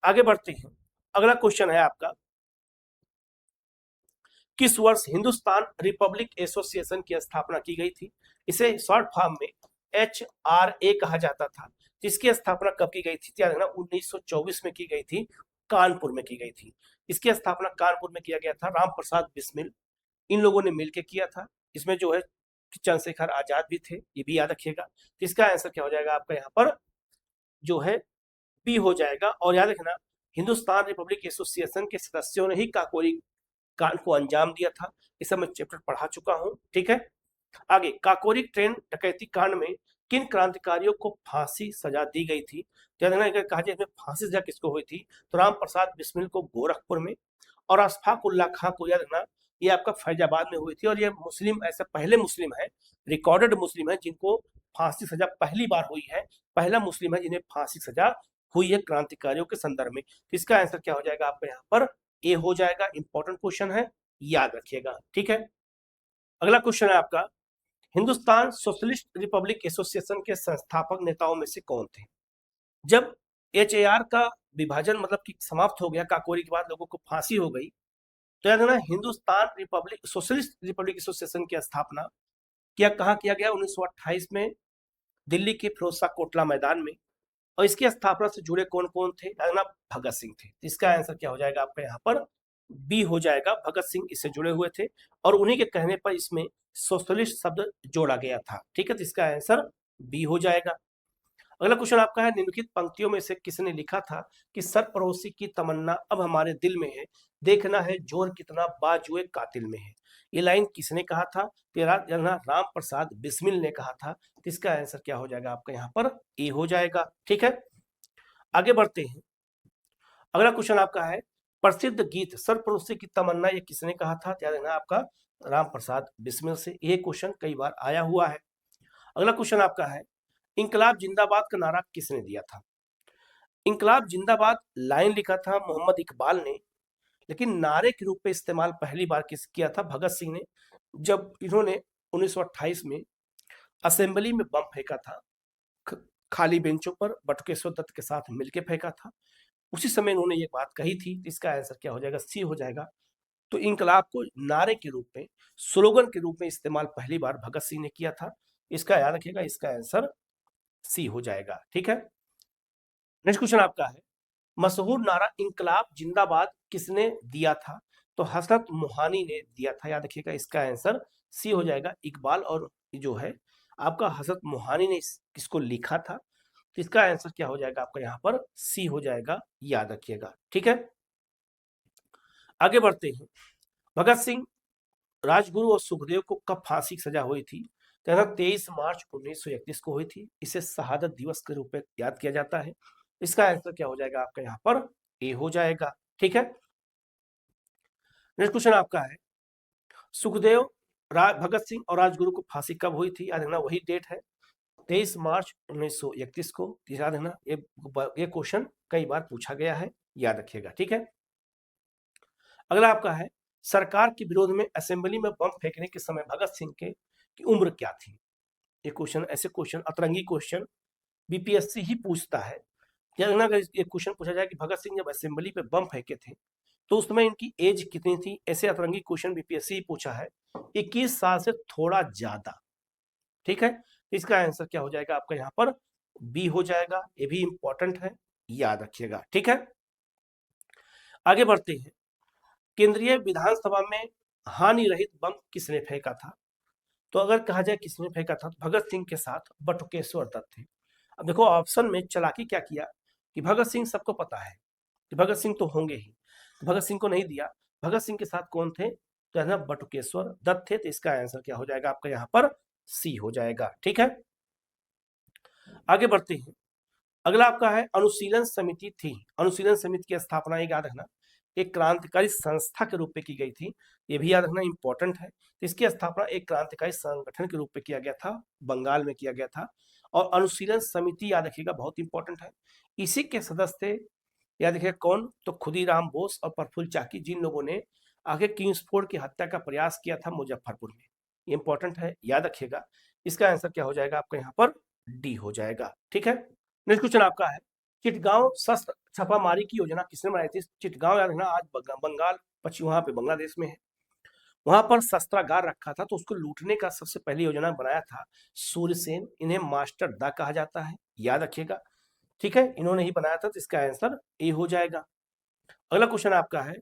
आगे बढ़ते हैं। अगला क्वेश्चन है आपका, किस वर्ष हिंदुस्तान रिपब्लिक एसोसिएशन की स्थापना की गई थी? इसे शॉर्ट फॉर्म में HRA कहा जाता था, जिसकी स्थापना कब की गई थी? याद रखना 1924 में की गई थी, कानपुर में की गई थी। इसकी स्थापना कानपुर में किया गया था, राम प्रसाद बिस्मिल, इन लोगों ने मिलकर किया था। इसमें जो है चंद्रशेखर आजाद भी थे, ये भी याद रखिएगा। तो इसका आंसर क्या हो जाएगा आपका यहाँ पर? जो है बी हो जाएगा। और याद रखना, हिंदुस्तान रिपब्लिक एसोसिएशन के सदस्यों ने ही काकोरी कांड को अंजाम दिया था। इसे मैं चैप्टर पढ़ा चुका हूं। ठीक है, आगे, काकोरी ट्रेन डकैती कांड में किन क्रांतिकारियों को फांसी सजा दी गई थी? तो कहा जाए फांसी सजा किसको हुई थी? तो राम प्रसाद बिस्मिल को गोरखपुर में, और अशफाक उल्लाह खां को, याद रखना, ये आपका फैजाबाद में हुई थी। और ये मुस्लिम, ऐसे पहले मुस्लिम है, रिकॉर्डेड मुस्लिम है जिनको फांसी सजा पहली बार हुई है, पहला मुस्लिम है जिन्हें फांसी सजा हुई है क्रांतिकारियों के संदर्भ में। तो इसका आंसर क्या हो जाएगा आपका यहाँ पर? ए हो जाएगा। इंपॉर्टेंट क्वेश्चन है, याद रखिएगा। ठीक है, अगला क्वेश्चन है आपका, हिंदुस्तान सोशलिस्ट रिपब्लिक एसोसिएशन के संस्थापक नेताओं में से कौन थे? जब HAR का विभाजन मतलब कि समाप्त हो गया, काकोरी के बाद लोगों को फांसी हो गई, तो याद रखना, Hindustan Republic socialist Republic association की स्थापना कहाँ किया गया? 1928 में दिल्ली के फिरोज शाह कोटला मैदान में। और इसकी स्थापना से जुड़े कौन कौन थे? भगत सिंह थे। इसका आंसर क्या हो जाएगा आपका यहाँ पर? बी हो जाएगा। भगत सिंह इससे जुड़े हुए थे और उन्हीं के कहने पर इसमें सोशलिस्ट शब्द जोड़ा गया था। ठीक है, तो इसका आंसर बी हो जाएगा। अगला क्वेश्चन आपका है, निम्नलिखित पंक्तियों में से किसने लिखा था कि सरपरोसी की तमन्ना अब हमारे दिल में है, देखना है जोर कितना बाजुए कातिल में है? ये लाइन किसने कहा था? तेरा राम प्रसाद बिस्मिल ने कहा था। तो इसका आंसर क्या हो जाएगा आपका यहाँ पर? ए हो जाएगा। ठीक है, आगे बढ़ते हैं। अगला क्वेश्चन आपका है, प्रसिद्ध गीत सरपरोसी की तमन्ना ये किसने कहा था? याद रखना आपका राम प्रसाद बिस्मिल से। ये क्वेश्चन कई बार आया हुआ है। अगला क्वेश्चन आपका है, इंकलाब जिंदाबाद का नारा किसने दिया था? इंकलाब जिंदाबाद लाइन लिखा था मोहम्मद इकबाल ने, लेकिन नारे के रूप में इस्तेमाल पहली बार किस किया था? भगत सिंह ने, जब इन्होंने 1928 में असेंबली में बम फेंका था, खाली बेंचों पर बटुकेश्वर दत्त के साथ मिलकर फेंका था। उसी समय इन्होंने ये बात कही थी। इसका आंसर क्या हो जाएगा? सी हो जाएगा। तो इंकलाब को नारे के रूप में, स्लोगन के रूप में इस्तेमाल पहली बार भगत सिंह ने किया था। इसका याद रखिएगा, इसका आंसर सी हो जाएगा। ठीक है, नेक्स्ट क्वेश्चन आपका है, मशहूर नारा इंकलाब जिंदाबाद किसने दिया था? तो हसरत मोहानी ने दिया था। याद रखिएगा, इसका आंसर सी हो जाएगा। इकबाल और जो है आपका हसरत मोहानी ने इसको लिखा था। तो इसका आंसर क्या हो जाएगा आपका यहाँ पर? सी हो जाएगा, याद रखिएगा। ठीक है, आगे बढ़ते हैं। भगत सिंह, राजगुरु और सुखदेव को कब फांसी की सजा हुई थी? 23 मार्च 1931 को हुई थी। इसे शहादत दिवस के रूप में याद किया जाता है। इसका आंसर क्या हो जाएगा आपका यहाँ पर? ए हो जाएगा। ठीक है, नेक्स्ट क्वेश्चन आपका है, सुखदेव, भगत सिंह और राजगुरु को फांसी कब हुई थी? याद रखना, वही डेट है 23 मार्च 1931 को। याद रखना, ये क्वेश्चन कई बार पूछा गया है, याद रखिएगा। ठीक है, अगला आपका है, सरकार के विरोध में असेंबली में बम फेंकने के समय भगत सिंह की उम्र क्या थी? ये क्वेश्चन, ऐसे क्वेश्चन, अतरंगी क्वेश्चन बीपीएससी ही पूछता है। अगर ये क्वेश्चन पूछा जाए कि भगत सिंह जब असेंबली पे बम फेंके थे तो उस समय इनकी एज कितनी थी? ऐसे अतरंगी क्वेश्चन बीपीएससी ही पूछा है। 21 साल से थोड़ा ज्यादा। ठीक है, इसका आंसर क्या हो जाएगा आपका यहाँ पर? बी हो जाएगा। ये भी इंपॉर्टेंट है, याद रखिएगा। ठीक है, आगे बढ़ते हैं। केंद्रीय विधानसभा में हानि रहित बम किसने फेंका था? तो अगर कहा जाए किसने फेंका था, तो भगत सिंह के साथ बटुकेश्वर दत्त थे। अब देखो, ऑप्शन में चालाकी क्या किया कि भगत सिंह सबको पता है कि भगत सिंह तो होंगे ही, तो भगत सिंह को नहीं दिया। भगत सिंह के साथ कौन थे? तो है ना बटुकेश्वर दत्त थे, तो इसका आंसर क्या हो जाएगा आपका यहाँ पर सी हो जाएगा। ठीक है, आगे बढ़ते हैं। अगला आपका है अनुशीलन समिति थी। अनुशीलन समिति की स्थापना एक याद रखना एक क्रांतिकारी संस्था के रूप में की गई थी, ये भी याद रखना इंपॉर्टेंट है। तो इसकी स्थापना एक क्रांतिकारी संगठन के रूप में किया गया था, बंगाल में किया गया था। और अनुशीलन समिति याद रखिएगा बहुत इंपॉर्टेंट है। इसी के सदस्य थे, याद रखिएगा कौन, तो खुदीराम बोस और प्रफुल्ल चाकी, जिन लोगों ने आगे किंग्सफोर्ड की हत्या का प्रयास किया था मुजफ्फरपुर में। ये इंपॉर्टेंट है, याद रखिएगा। इसका आंसर क्या हो जाएगा आपका यहाँ पर डी हो जाएगा। ठीक है, नेक्स्ट क्वेश्चन आपका है चिटगांव शस्त्र छापामारी की योजना किसने बनाई थी। चिटगांव याद रखना आज बंगाल पश्चिम वहां पे बांग्लादेश में है, वहां पर शस्त्रागार रखा था, तो उसको लूटने का सबसे पहली योजना बनाया था सूर्यसेन। इन्हें मास्टर दा कहा जाता है, याद रखिएगा। ठीक है, इन्होंने ही बनाया था, तो इसका आंसर ए हो जाएगा। अगला क्वेश्चन आपका है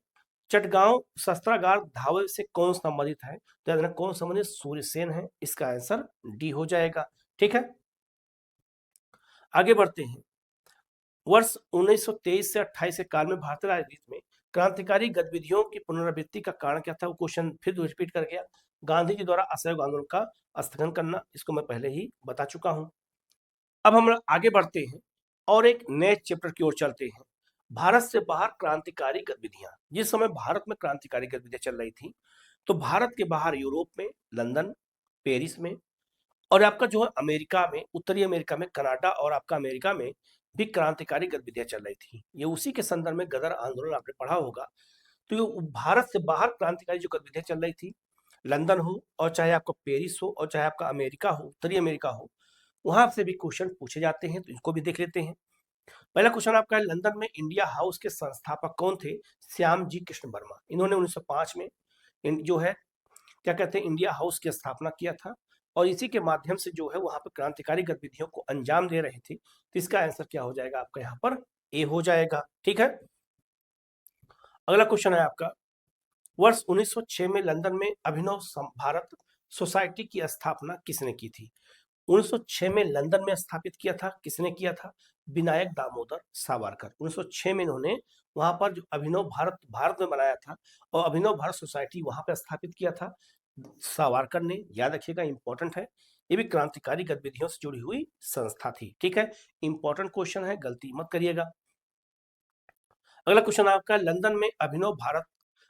चटगांव शस्त्रागार धावे से कौन संबंधित है, तो याद रखना कौन संबंधित, सूर्यसेन है, इसका आंसर डी हो जाएगा। ठीक है, आगे बढ़ते हैं। वर्ष 1923 से 28 के काल में भारतीय राजनीति में क्रांतिकारी गतिविधियों की पुनरावृत्ति का कारण क्या था, वो क्वेश्चन फिर रिपीट कर गया। गांधी जी द्वारा असहयोग आंदोलन का स्थगन करना, इसको मैं पहले ही बता चुका हूं। अब हम आगे बढ़ते हैं और एक नए चैप्टर की ओर चलते हैं। भारत से बाहर क्रांतिकारी गतिविधियां। जिस समय भारत में क्रांतिकारी गतिविधियां चल रही थी, तो भारत के बाहर यूरोप में, लंदन, पेरिस में, और आपका जो है अमेरिका में, उत्तरी अमेरिका में, कनाडा और आपका अमेरिका में भी क्रांतिकारी गतिविधियां चल रही थी। ये उसी के संदर्भ में गदर आंदोलन आपने पढ़ा होगा। तो ये भारत से बाहर क्रांतिकारी जो गतिविधियां चल रही थी, लंदन हो और चाहे आपका पेरिस हो और चाहे आपका अमेरिका हो, उत्तरी अमेरिका हो, वहां से भी क्वेश्चन पूछे जाते हैं, तो इनको भी देख लेते हैं। पहला क्वेश्चन आपका है लंदन में इंडिया हाउस के संस्थापक कौन थे। श्याम जी कृष्ण वर्मा। इन्होंने 1905 में जो है क्या कहते हैं इंडिया हाउस की स्थापना किया था, और इसी के माध्यम से जो है वहां पर क्रांतिकारी गतिविधियों को अंजाम दे रहे थे। तो इसका आंसर क्या हो जाएगा आपका यहाँ पर ए हो जाएगा। ठीक है, अगला क्वेश्चन है आपका वर्ष 1906 में लंदन में अभिनव भारत सोसाइटी की स्थापना किसने की थी। 1906 में लंदन में स्थापित किया था, किसने किया था, विनायक दामोदर सावरकर। 1906 में इन्होंने वहां पर जो अभिनव भारत में बनाया था, और अभिनव भारत सोसाइटी वहां पर स्थापित किया था सावरकर ने, याद रखिएगा इंपॉर्टेंट है। ये भी क्रांतिकारी गतिविधियों से जुड़ी हुई संस्था थी। ठीक है, इंपॉर्टेंट क्वेश्चन है, गलती मत करिएगा। अगला क्वेश्चन आपका लंदन में अभिनव भारत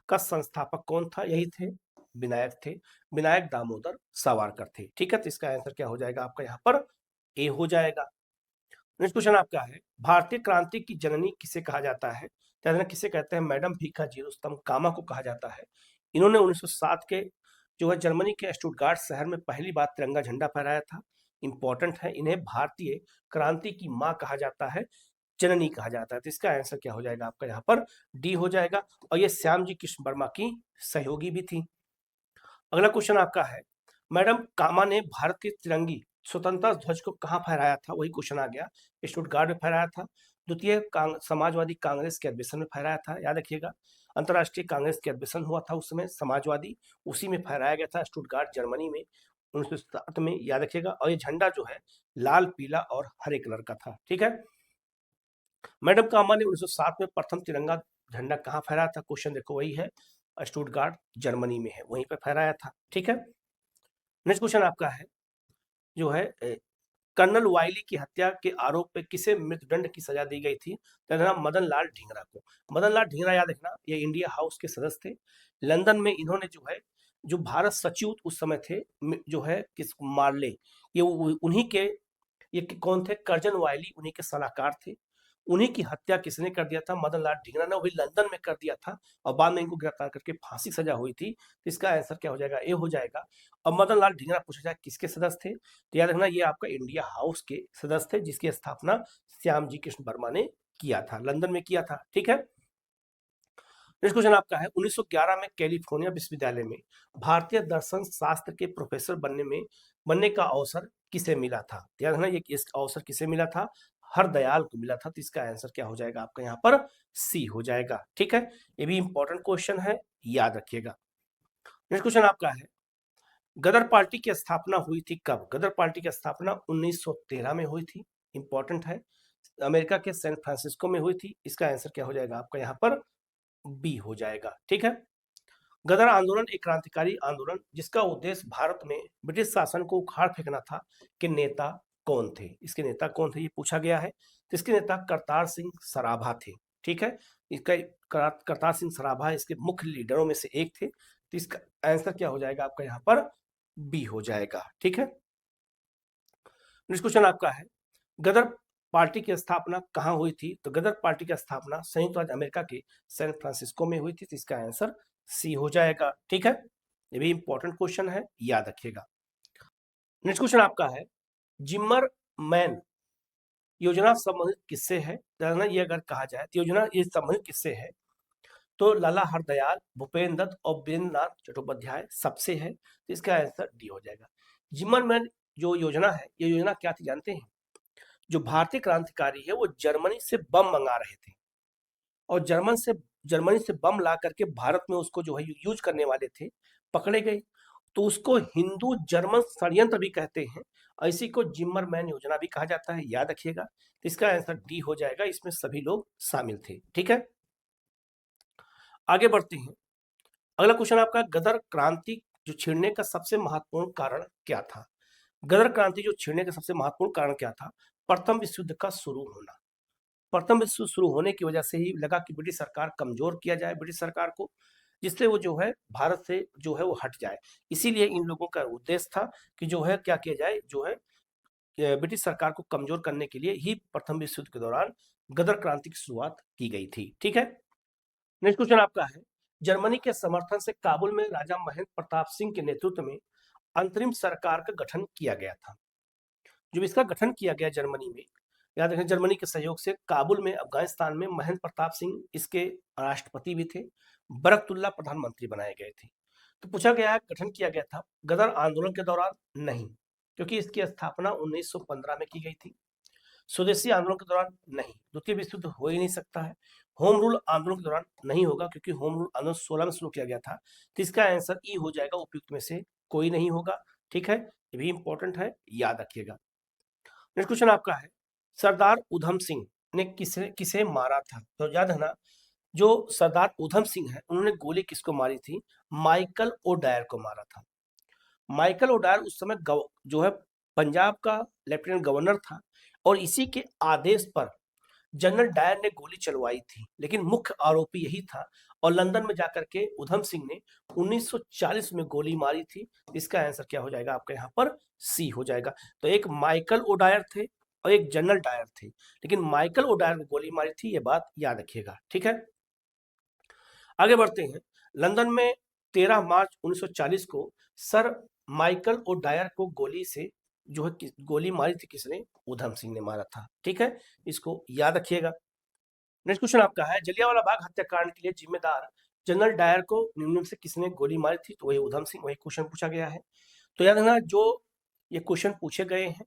का संस्थापक कौन था, यही थे विनायक थे, विनायक दामोदर सावरकर थे। ठीक है, तो इसका आंसर क्या हो जाएगा आपका यहाँ पर ए हो जाएगा। नेक्स्ट क्वेश्चन आपका है भारतीय क्रांति की जननी किसे कहा जाता है, किसे कहते हैं, मैडम भीखाजी रुस्तम कामा को कहा जाता है। इन्होंने 1907 के जो है जर्मनी के स्टुटगार्ट शहर में पहली बार तिरंगा झंडा फहराया था। इंपॉर्टेंट है, इन्हें भारतीय क्रांति की मां कहा जाता है, जननी कहा जाता है। तो इसका आंसर क्या हो जाएगा आपका यहाँ पर डी हो जाएगा, और ये श्याम जी कृष्ण वर्मा की सहयोगी भी थी। अगला क्वेश्चन आपका है मैडम कामा ने भारत के तिरंगी स्वतंत्रता ध्वज को कहाँ फहराया था, वही क्वेश्चन आ गया। स्टुटगार्ट में फहराया था, द्वितीय समाजवादी कांग्रेस के अधिवेशन में फहराया था, याद रखिएगा। अंतर्राष्ट्रीय कांग्रेस के अधिवेशन हुआ था उस समय समाजवादी, उसी में फहराया गया था स्टुटगार्ट जर्मनी में 1907 में, याद रखिएगा। और ये झंडा जो है लाल, पीला और हरे कलर का था। ठीक है, मैडम कामा ने 1907 में प्रथम तिरंगा झंडा कहाँ फहराया था, क्वेश्चन देखो वही है, स्टुटगार्ट जर्मनी में है, वहीं पर फहराया था। ठीक है, नेक्स्ट क्वेश्चन आपका है जो है कर्नल वाइली की हत्या के आरोप में किसे मृत्युदंड की सजा दी गई थी, मदन लाल ढींगरा को। मदन लाल ढींगरा याद रखना ये इंडिया हाउस के सदस्य थे। लंदन में इन्होंने जो है जो भारत सचिव उस समय थे जो है किस मार्ले, ये उन्हीं के, ये कौन थे, कर्जन वाइली उन्हीं के सलाहकार थे। उन्हीं की हत्या किसने कर दिया था, मदन लाल ढींगरा ने, वही लंदन में कर दिया था, और बाद में इनको गिरफ्तार करके फांसी सजा हुई थी। तो इसका आंसर क्या हो जाएगा, ए हो जाएगा। और मदन लाल ढींगरा पूछा जाए किसके सदस्य थे, तो याद रखना ये आपका इंडिया हाउस के सदस्य थे, जिसकी स्थापना श्याम जी कृष्ण वर्मा ने किया था, लंदन में किया था। ठीक है, नेक्स्ट क्वेश्चन आपका है 1911 में कैलिफोर्निया विश्वविद्यालय में भारतीय दर्शन शास्त्र के प्रोफेसर बनने का अवसर किसे मिला था। याद रखना ये इस अवसर किसे मिला था, हरदयाल को मिला था। तो इसका आंसर क्या हो जाएगा आपका यहाँ पर सी हो जाएगा। ठीक है, ये भी इंपॉर्टेंट क्वेश्चन है, याद रखिएगा। नेक्स्ट क्वेश्चन आपका है गदर पार्टी की स्थापना हुई थी कब। गदर पार्टी की स्थापना 1913 में हुई थी, इंपॉर्टेंट है, अमेरिका के सैन फ्रांसिस्को में हुई थी। इसका आंसर क्या हो जाएगा आपका यहाँ पर बी हो जाएगा। ठीक है, गदर आंदोलन एक क्रांतिकारी आंदोलन जिसका उद्देश्य भारत में ब्रिटिश शासन को उखाड़ फेंकना था कि नेता कौन थे, इसके नेता कौन थे ये पूछा गया है। तो इसके नेता करतार सिंह सराभा थे। ठीक है, इसका करतार सिंह सराभा इसके मुख्य लीडरों में से एक थे। तो इसका आंसर क्या हो जाएगा आपका यहाँ पर बी हो जाएगा। ठीक है, नेक्स्ट क्वेश्चन आपका है गदर पार्टी की स्थापना कहाँ हुई थी? तो गदर पार्टी की स्थापना संयुक्त राज्य अमेरिका के सैन फ्रांसिस्को में हुई थी। तो इसका आंसर सी हो जाएगा। ठीक है, ये भी इंपॉर्टेंट क्वेश्चन है, याद रखिएगा। नेक्स्ट क्वेश्चन आपका है जिम्मर मैन योजना संबंधित किससे है? ये अगर कहा जाए तो योजना ये संबंधित किससे है? तो लाला हरदयाल, भूपेंद्र दत्त और वीरेंद्र नाथ चट्टोपाध्याय सबसे है। तो इसका आंसर डी हो जाएगा। जिम्मरमैन जो योजना है, ये योजना क्या थी जानते हैं? जो भारतीय क्रांतिकारी है वो जर्मनी से बम मंगा रहे थे और जर्मनी से बम ला करके भारत में उसको जो है यूज करने वाले थे, पकड़े गए। तो उसको हिंदू जर्मन षड्यंत्र भी कहते हैं, इसी को जिम्मरमैन योजना भी कहा जाता है, याद रखिएगा। तो इसका आंसर डी हो जाएगा, इसमें सभी लोग शामिल थे। ठीक है, आगे बढ़ते हैं। अगला क्वेश्चन आपका गदर क्रांति जो छिड़ने का सबसे महत्वपूर्ण कारण क्या था? गदर क्रांति जो छिड़ने का सबसे महत्वपूर्ण कारण क्या था? प्रथम विश्व युद्ध का शुरू होना। प्रथम विश्व युद्ध शुरू होने की वजह से ही लगा कि ब्रिटिश सरकार कमजोर किया जाए ब्रिटिश सरकार को, जिससे वो जो है भारत से जो है वो हट जाए। इसीलिए इन लोगों का उद्देश्य था कि जो है क्या किया जाए, जो है ब्रिटिश सरकार को कमजोर करने के लिए ही प्रथम विश्व युद्ध के दौरान गदर क्रांति की शुरुआत की गई थी। ठीक है, नेक्स्ट क्वेश्चन आपका है जर्मनी के समर्थन से काबुल में राजा महेंद्र प्रताप सिंह के नेतृत्व में अंतरिम सरकार का गठन किया गया था। जब इसका गठन किया गया जर्मनी में, याद रखें जर्मनी के सहयोग से काबुल में अफगानिस्तान में महेंद्र प्रताप सिंह इसके राष्ट्रपति भी थे, बरकतुल्ला प्रधानमंत्री बनाए गए थे। तो पूछा गया है गठन किया गया था गदर आंदोलन के दौरान? नहीं, क्योंकि इसकी स्थापना 1915 में की गई थी। स्वदेशी आंदोलन के दौरान? नहीं, द्वितीय विश्व युद्ध हो ही नहीं सकता है। होम रूल आंदोलन के दौरान? नहीं होगा, क्योंकि होम रूल आंदोलन 16 में शुरू किया गया था। तो इसका आंसर ई हो जाएगा, उपयुक्त में से कोई नहीं होगा। ठीक है, ये भी इंपॉर्टेंट है, याद रखिएगा। नेक्स्ट क्वेश्चन आपका है सरदार उधम सिंह ने किसे किसे मारा था? तो याद है ना, जो सरदार उधम सिंह है उन्होंने गोली किसको मारी थी? माइकल ओडायर को मारा था। माइकल ओडायर उस समय जो है पंजाब का लेफ्टिनेंट गवर्नर था और इसी के आदेश पर जनरल डायर ने गोली चलवाई थी, लेकिन मुख्य आरोपी यही था और लंदन में जाकर के उधम सिंह ने 1940 में गोली मारी थी। इसका आंसर क्या हो जाएगा आपका यहाँ पर? सी हो जाएगा। तो एक माइकल ओडायर थे और एक जनरल डायर थे, लेकिन माइकल ओडायर ने गोली मारी थी, ये बात याद रखिएगा। ठीक है, आगे बढ़ते हैं। लंदन में 13 मार्च 1940 को सर माइकल ओडायर को गोली से जो है गोली मारी थी किसने? उधम सिंह ने मारा था। ठीक है, इसको याद रखिएगा। नेक्स्ट क्वेश्चन आपका है जलियांवाला बाग हत्याकांड के लिए जिम्मेदार जनरल डायर को निम्न में से किसने गोली मारी थी? तो वही उधम सिंह, वही क्वेश्चन पूछा गया है। तो याद रखना जो ये क्वेश्चन पूछे गए हैं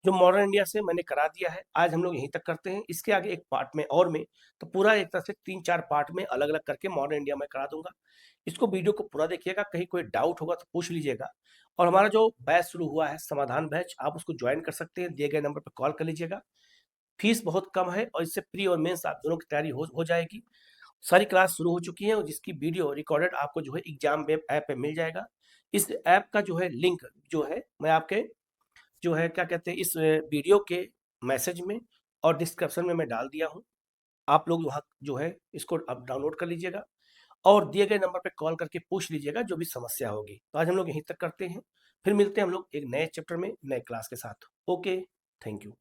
जो मॉडर्न इंडिया से मैंने करा दिया है, आज हम लोग यहीं तक करते हैं। इसके आगे एक पार्ट में और में तो पूरा एक तरह से 3-4 पार्ट में अलग अलग करके मॉडर्न इंडिया में करा दूंगा। इसको वीडियो को पूरा देखिएगा, कहीं कोई डाउट होगा तो पूछ लीजिएगा। और हमारा जो बैच शुरू हुआ है समाधान बैच, आप उसको ज्वाइन कर सकते हैं, दिए गए नंबर पर कॉल कर लीजिएगा। फीस बहुत कम है और इससे प्री और मेंस आप दोनों की तैयारी हो जाएगी। सारी क्लास शुरू हो चुकी है और जिसकी वीडियो रिकॉर्डेड आपको जो है एग्जाम वेब ऐप पे मिल जाएगा। इस ऐप का जो है लिंक जो है मैं आपके जो है क्या कहते हैं इस वीडियो के मैसेज में और डिस्क्रिप्शन में मैं डाल दिया हूँ। आप लोग वहाँ जो है इसको आप डाउनलोड कर लीजिएगा और दिए गए नंबर पे कॉल करके पूछ लीजिएगा जो भी समस्या होगी। तो आज हम लोग यहीं तक करते हैं, फिर मिलते हैं हम लोग एक नए चैप्टर में नए क्लास के साथ। Okay, thank you.